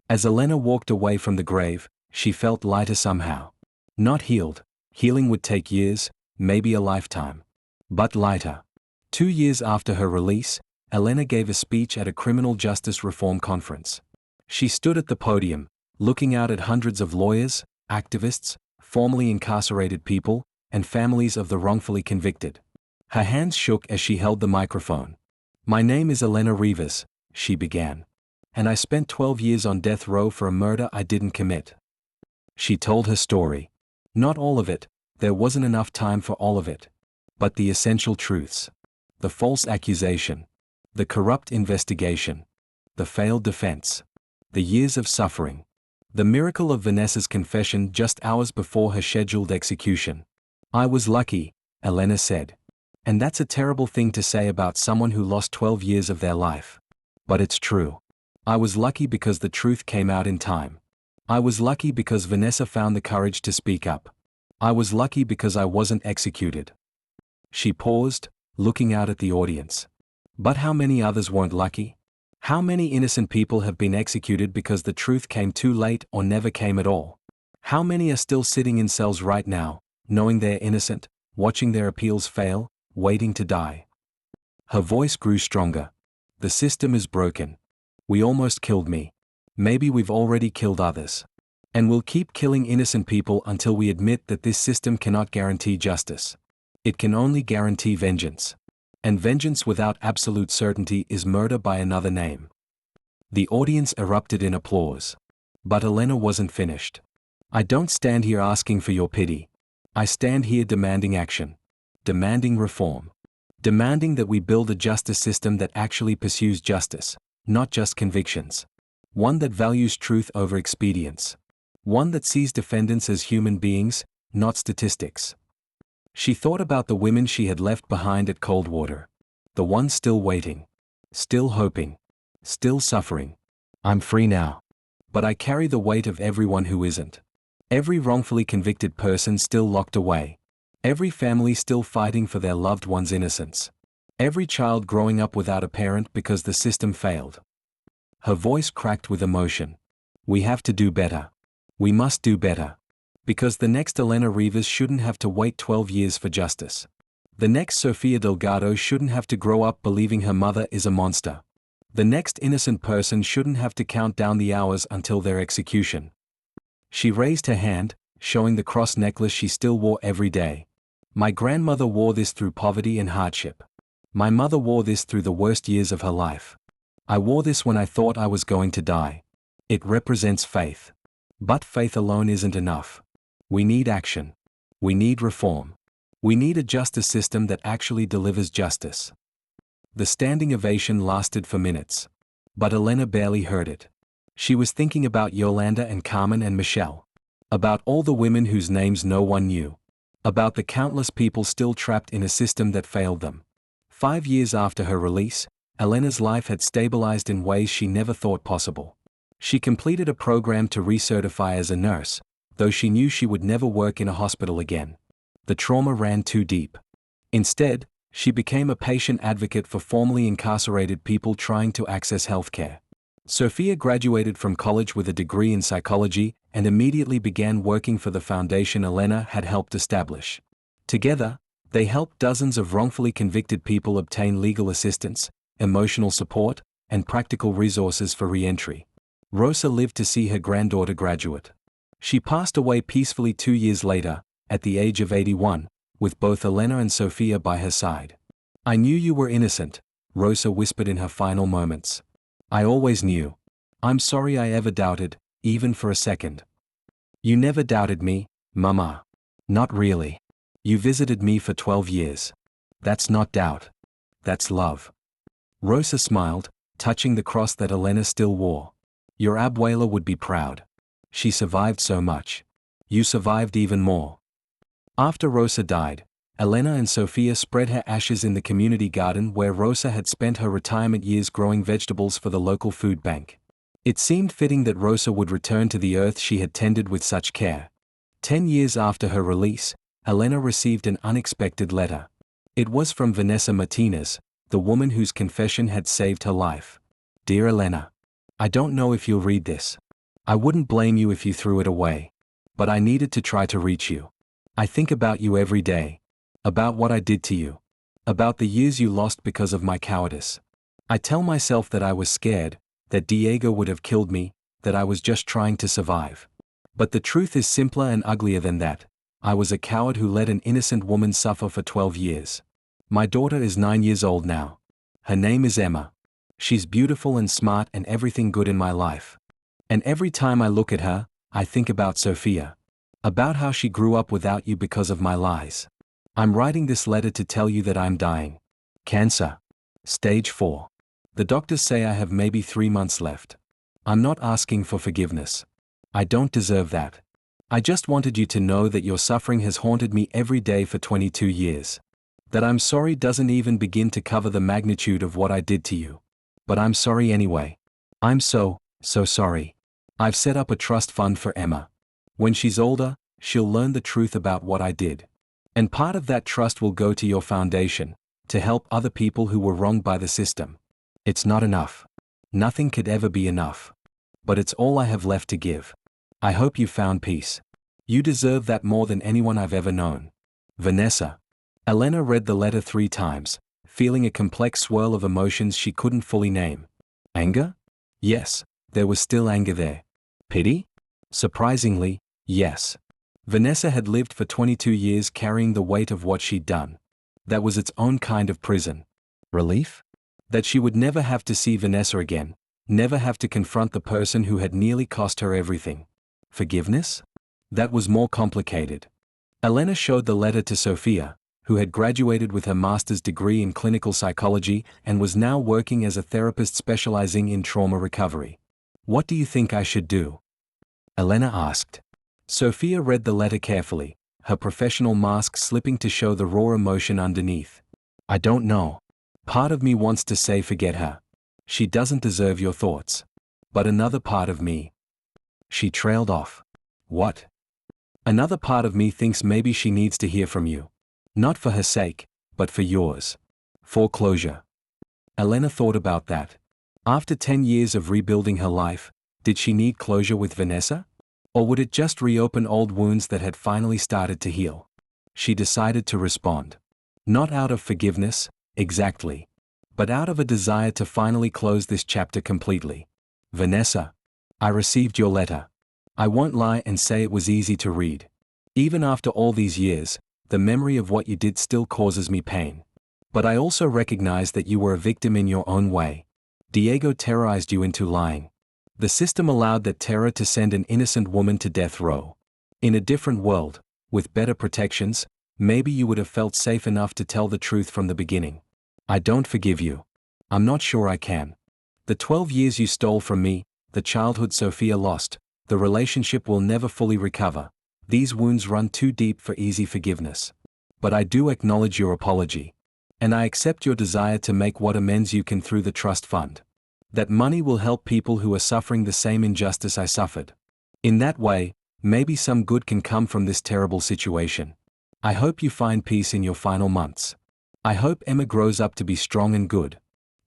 As Elena walked away from the grave, she felt lighter somehow. Not healed. Healing would take years, maybe a lifetime. But lighter. 2 years after her release, Elena gave a speech at a criminal justice reform conference. She stood at the podium, looking out at hundreds of lawyers, activists, formerly incarcerated people, and families of the wrongfully convicted. Her hands shook as she held the microphone. My name is Elena Rivas, she began. And I spent 12 years on death row for a murder I didn't commit. She told her story. Not all of it, there wasn't enough time for all of it. But the essential truths. The false accusation. The corrupt investigation. The failed defense. The years of suffering. The miracle of Vanessa's confession just hours before her scheduled execution. I was lucky, Elena said. And that's a terrible thing to say about someone who lost 12 years of their life. But it's true. I was lucky because the truth came out in time. I was lucky because Vanessa found the courage to speak up. I was lucky because I wasn't executed. She paused, looking out at the audience. But how many others weren't lucky? How many innocent people have been executed because the truth came too late or never came at all? How many are still sitting in cells right now, knowing they're innocent, watching their appeals fail, waiting to die? Her voice grew stronger. The system is broken. We almost killed me. Maybe we've already killed others. And we'll keep killing innocent people until we admit that this system cannot guarantee justice. It can only guarantee vengeance. And vengeance without absolute certainty is murder by another name. The audience erupted in applause. But Elena wasn't finished. I don't stand here asking for your pity. I stand here demanding action. Demanding reform. Demanding that we build a justice system that actually pursues justice, not just convictions. One that values truth over expedience. One that sees defendants as human beings, not statistics. She thought about the women she had left behind at Coldwater. The ones still waiting. Still hoping. Still suffering. I'm free now. But I carry the weight of everyone who isn't. Every wrongfully convicted person still locked away. Every family still fighting for their loved one's innocence. Every child growing up without a parent because the system failed. Her voice cracked with emotion. We have to do better. We must do better. Because the next Elena Rivas shouldn't have to wait 12 years for justice. The next Sofia Delgado shouldn't have to grow up believing her mother is a monster. The next innocent person shouldn't have to count down the hours until their execution. She raised her hand, showing the cross necklace she still wore every day. My grandmother wore this through poverty and hardship. My mother wore this through the worst years of her life. I wore this when I thought I was going to die. It represents faith. But faith alone isn't enough. We need action. We need reform. We need a justice system that actually delivers justice. The standing ovation lasted for minutes. But Elena barely heard it. She was thinking about Yolanda and Carmen and Michelle. About all the women whose names no one knew. About the countless people still trapped in a system that failed them. 5 years after her release, Elena's life had stabilized in ways she never thought possible. She completed a program to recertify as a nurse, though she knew she would never work in a hospital again. The trauma ran too deep. Instead, she became a patient advocate for formerly incarcerated people trying to access healthcare. Sofia graduated from college with a degree in psychology and immediately began working for the foundation Elena had helped establish. Together, they helped dozens of wrongfully convicted people obtain legal assistance, emotional support, and practical resources for re-entry. Rosa lived to see her granddaughter graduate. She passed away peacefully 2 years later, at the age of 81, with both Elena and Sofia by her side. I knew you were innocent, Rosa whispered in her final moments. I always knew. I'm sorry I ever doubted, even for a second. You never doubted me, Mama. Not really. You visited me for 12 years. That's not doubt. That's love. Rosa smiled, touching the cross that Elena still wore. Your abuela would be proud. She survived so much. You survived even more. After Rosa died, Elena and Sofia spread her ashes in the community garden where Rosa had spent her retirement years growing vegetables for the local food bank. It seemed fitting that Rosa would return to the earth she had tended with such care. 10 years after her release, Elena received an unexpected letter. It was from Vanessa Martinez, the woman whose confession had saved her life. Dear Elena, I don't know if you'll read this. I wouldn't blame you if you threw it away. But I needed to try to reach you. I think about you every day. About what I did to you. About the years you lost because of my cowardice. I tell myself that I was scared, that Diego would have killed me, that I was just trying to survive. But the truth is simpler and uglier than that. I was a coward who let an innocent woman suffer for 12 years. My daughter is 9 years old now. Her name is Emma. She's beautiful and smart and everything good in my life. And every time I look at her, I think about Sophia. About how she grew up without you because of my lies. I'm writing this letter to tell you that I'm dying. Cancer. Stage 4. The doctors say I have maybe 3 months left. I'm not asking for forgiveness. I don't deserve that. I just wanted you to know that your suffering has haunted me every day for 22 years. That I'm sorry doesn't even begin to cover the magnitude of what I did to you. But I'm sorry anyway. I'm so sorry. I've set up a trust fund for Emma. When she's older, she'll learn the truth about what I did. And part of that trust will go to your foundation, to help other people who were wronged by the system. It's not enough. Nothing could ever be enough. But it's all I have left to give. I hope you found peace. You deserve that more than anyone I've ever known. Vanessa. Elena read the letter 3 times, feeling a complex swirl of emotions she couldn't fully name. Anger? Yes, there was still anger there. Pity? Surprisingly, yes. Vanessa had lived for 22 years carrying the weight of what she'd done. That was its own kind of prison. Relief? That she would never have to see Vanessa again, never have to confront the person who had nearly cost her everything. Forgiveness? That was more complicated. Elena showed the letter to Sophia, who had graduated with her master's degree in clinical psychology and was now working as a therapist specializing in trauma recovery. What do you think I should do? Elena asked. Sophia read the letter carefully, her professional mask slipping to show the raw emotion underneath. I don't know. Part of me wants to say forget her. She doesn't deserve your thoughts. But another part of me. She trailed off. What? Another part of me thinks maybe she needs to hear from you. Not for her sake, but for yours. For closure. Elena thought about that. After 10 years of rebuilding her life, did she need closure with Vanessa? Or would it just reopen old wounds that had finally started to heal? She decided to respond. Not out of forgiveness, exactly. But out of a desire to finally close this chapter completely. Vanessa. I received your letter. I won't lie and say it was easy to read. Even after all these years, the memory of what you did still causes me pain. But I also recognize that you were a victim in your own way. Diego terrorized you into lying. The system allowed that terror to send an innocent woman to death row. In a different world, with better protections, maybe you would have felt safe enough to tell the truth from the beginning. I don't forgive you. I'm not sure I can. The 12 years you stole from me, the childhood Sophia lost, the relationship will never fully recover. These wounds run too deep for easy forgiveness. But I do acknowledge your apology. And I accept your desire to make what amends you can through the trust fund. That money will help people who are suffering the same injustice I suffered. In that way, maybe some good can come from this terrible situation. I hope you find peace in your final months. I hope Emma grows up to be strong and good.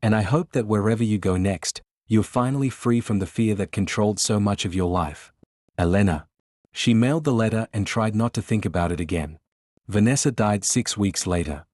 And I hope that wherever you go next, you're finally free from the fear that controlled so much of your life. Elena. She mailed the letter and tried not to think about it again. Vanessa died 6 weeks later.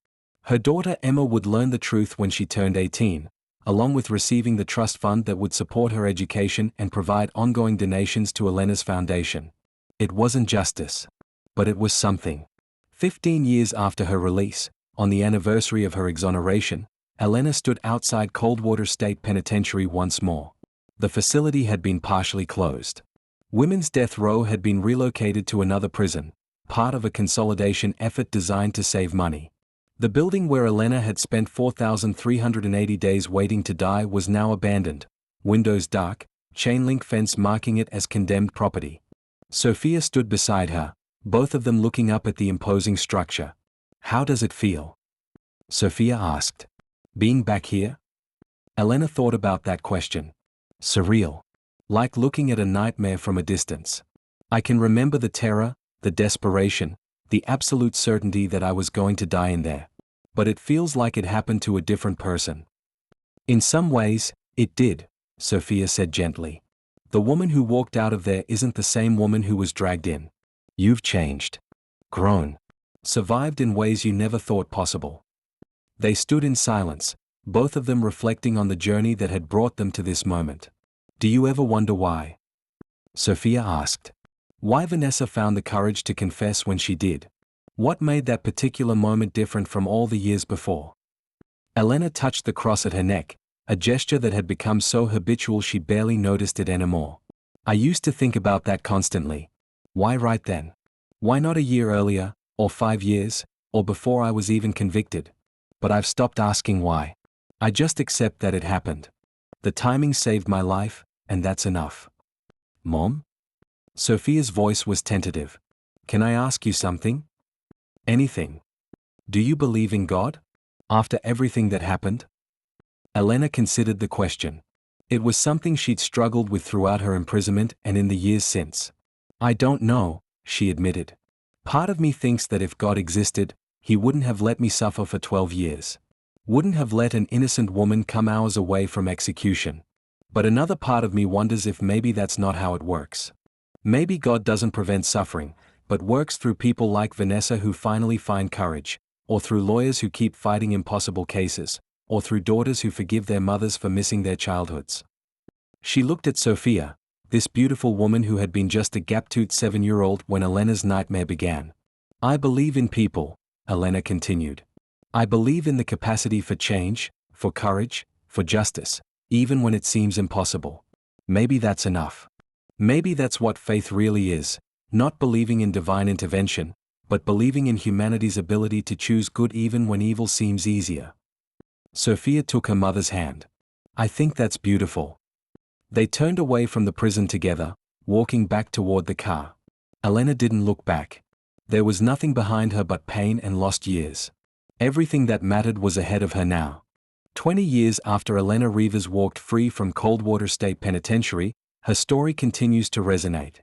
Her daughter Emma would learn the truth when she turned 18, along with receiving the trust fund that would support her education and provide ongoing donations to Elena's foundation. It wasn't justice. But it was something. 15 years after her release, on the anniversary of her exoneration, Elena stood outside Coldwater State Penitentiary once more. The facility had been partially closed. Women's death row had been relocated to another prison, part of a consolidation effort designed to save money. The building where Elena had spent 4,380 days waiting to die was now abandoned, windows dark, chain-link fence marking it as condemned property. Sophia stood beside her, both of them looking up at the imposing structure. How does it feel? Sophia asked. Being back here? Elena thought about that question. Surreal. Like looking at a nightmare from a distance. I can remember the terror, the desperation, the absolute certainty that I was going to die in there. But it feels like it happened to a different person. In some ways, it did, Sophia said gently. The woman who walked out of there isn't the same woman who was dragged in. You've changed. Grown. Survived in ways you never thought possible. They stood in silence, both of them reflecting on the journey that had brought them to this moment. Do you ever wonder why? Sophia asked. Why Vanessa found the courage to confess when she did? What made that particular moment different from all the years before? Elena touched the cross at her neck, a gesture that had become so habitual she barely noticed it anymore. I used to think about that constantly. Why right then? Why not a year earlier, or 5 years, or before I was even convicted? But I've stopped asking why. I just accept that it happened. The timing saved my life, and that's enough. Mom? Sophia's voice was tentative. Can I ask you something? Anything. Do you believe in God? After everything that happened? Elena considered the question. It was something she'd struggled with throughout her imprisonment and in the years since. I don't know, she admitted. Part of me thinks that if God existed, he wouldn't have let me suffer for 12 years. Wouldn't have let an innocent woman come hours away from execution. But another part of me wonders if maybe that's not how it works. Maybe God doesn't prevent suffering, but works through people like Vanessa who finally find courage, or through lawyers who keep fighting impossible cases, or through daughters who forgive their mothers for missing their childhoods. She looked at Sophia, this beautiful woman who had been just a gap-toothed 7-year-old when Elena's nightmare began. I believe in people, Elena continued. I believe in the capacity for change, for courage, for justice, even when it seems impossible. Maybe that's enough. Maybe that's what faith really is, not believing in divine intervention, but believing in humanity's ability to choose good even when evil seems easier. Sophia took her mother's hand. I think that's beautiful. They turned away from the prison together, walking back toward the car. Elena didn't look back. There was nothing behind her but pain and lost years. Everything that mattered was ahead of her now. 20 years after Elena Rivas walked free from Coldwater State Penitentiary, her story continues to resonate.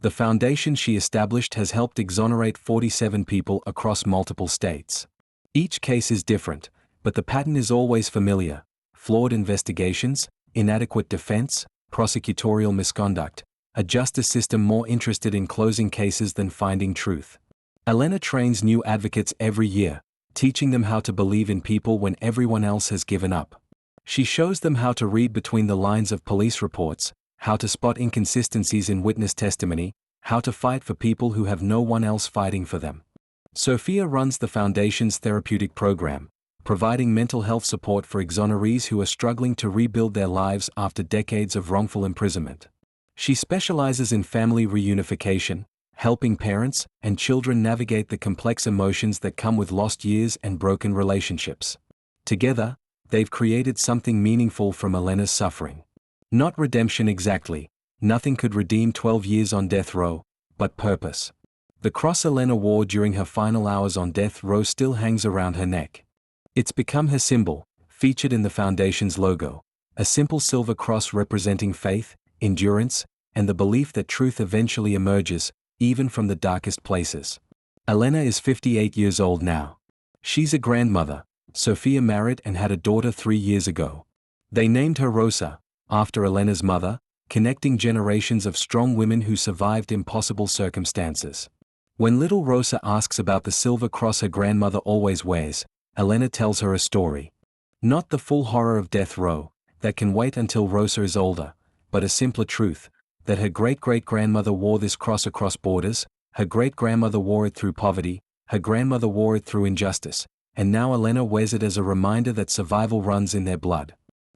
The foundation she established has helped exonerate 47 people across multiple states. Each case is different, but the pattern is always familiar: flawed investigations, inadequate defense, prosecutorial misconduct, a justice system more interested in closing cases than finding truth. Elena trains new advocates every year, teaching them how to believe in people when everyone else has given up. She shows them how to read between the lines of police reports, how to spot inconsistencies in witness testimony, how to fight for people who have no one else fighting for them. Sophia runs the Foundation's therapeutic program, providing mental health support for exonerees who are struggling to rebuild their lives after decades of wrongful imprisonment. She specializes in family reunification, helping parents and children navigate the complex emotions that come with lost years and broken relationships. Together, they've created something meaningful from Elena's suffering. Not redemption exactly, nothing could redeem 12 years on death row, but purpose. The cross Elena wore during her final hours on death row still hangs around her neck. It's become her symbol, featured in the Foundation's logo, a simple silver cross representing faith, endurance, and the belief that truth eventually emerges, even from the darkest places. Elena is 58 years old now. She's a grandmother. Sophia married and had a daughter 3 years ago. They named her Rosa, after Elena's mother, connecting generations of strong women who survived impossible circumstances. When little Rosa asks about the silver cross her grandmother always wears, Elena tells her a story. Not the full horror of death row, that can wait until Rosa is older, but a simpler truth, that her great-great-grandmother wore this cross across borders, her great-grandmother wore it through poverty, her grandmother wore it through injustice, and now Elena wears it as a reminder that survival runs in their blood.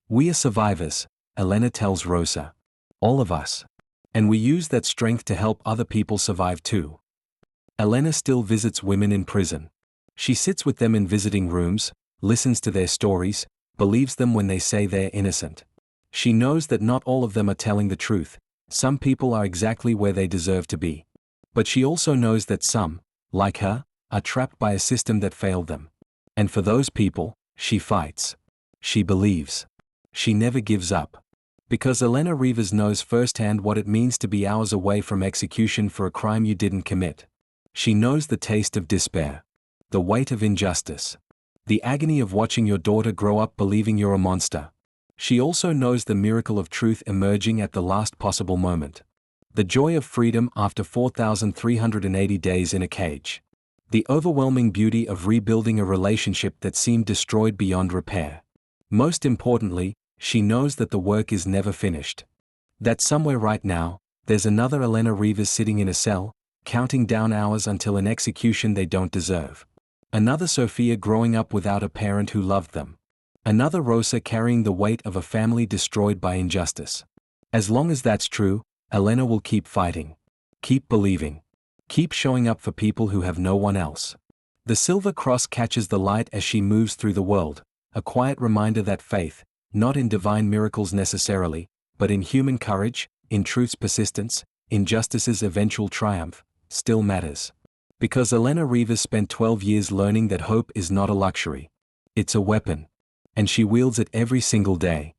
We are survivors, Elena tells Rosa. All of us. And we use that strength to help other people survive too. Elena still visits women in prison. She sits with them in visiting rooms, listens to their stories, believes them when they say they're innocent. She knows that not all of them are telling the truth. Some people are exactly where they deserve to be. But she also knows that some, like her, are trapped by a system that failed them. And for those people, she fights. She believes. She never gives up. Because Elena Rivas knows firsthand what it means to be hours away from execution for a crime you didn't commit. She knows the taste of despair. The weight of injustice. The agony of watching your daughter grow up believing you're a monster. She also knows the miracle of truth emerging at the last possible moment. The joy of freedom after 4,380 days in a cage. The overwhelming beauty of rebuilding a relationship that seemed destroyed beyond repair. Most importantly, she knows that the work is never finished. That somewhere right now, there's another Elena Rivas sitting in a cell, counting down hours until an execution they don't deserve. Another Sophia growing up without a parent who loved them. Another Rosa carrying the weight of a family destroyed by injustice. As long as that's true, Elena will keep fighting. Keep believing. Keep showing up for people who have no one else. The silver cross catches the light as she moves through the world, a quiet reminder that faith, not in divine miracles necessarily, but in human courage, in truth's persistence, in justice's eventual triumph, still matters. Because Elena Rivas spent 12 years learning that hope is not a luxury. It's a weapon. And she wields it every single day.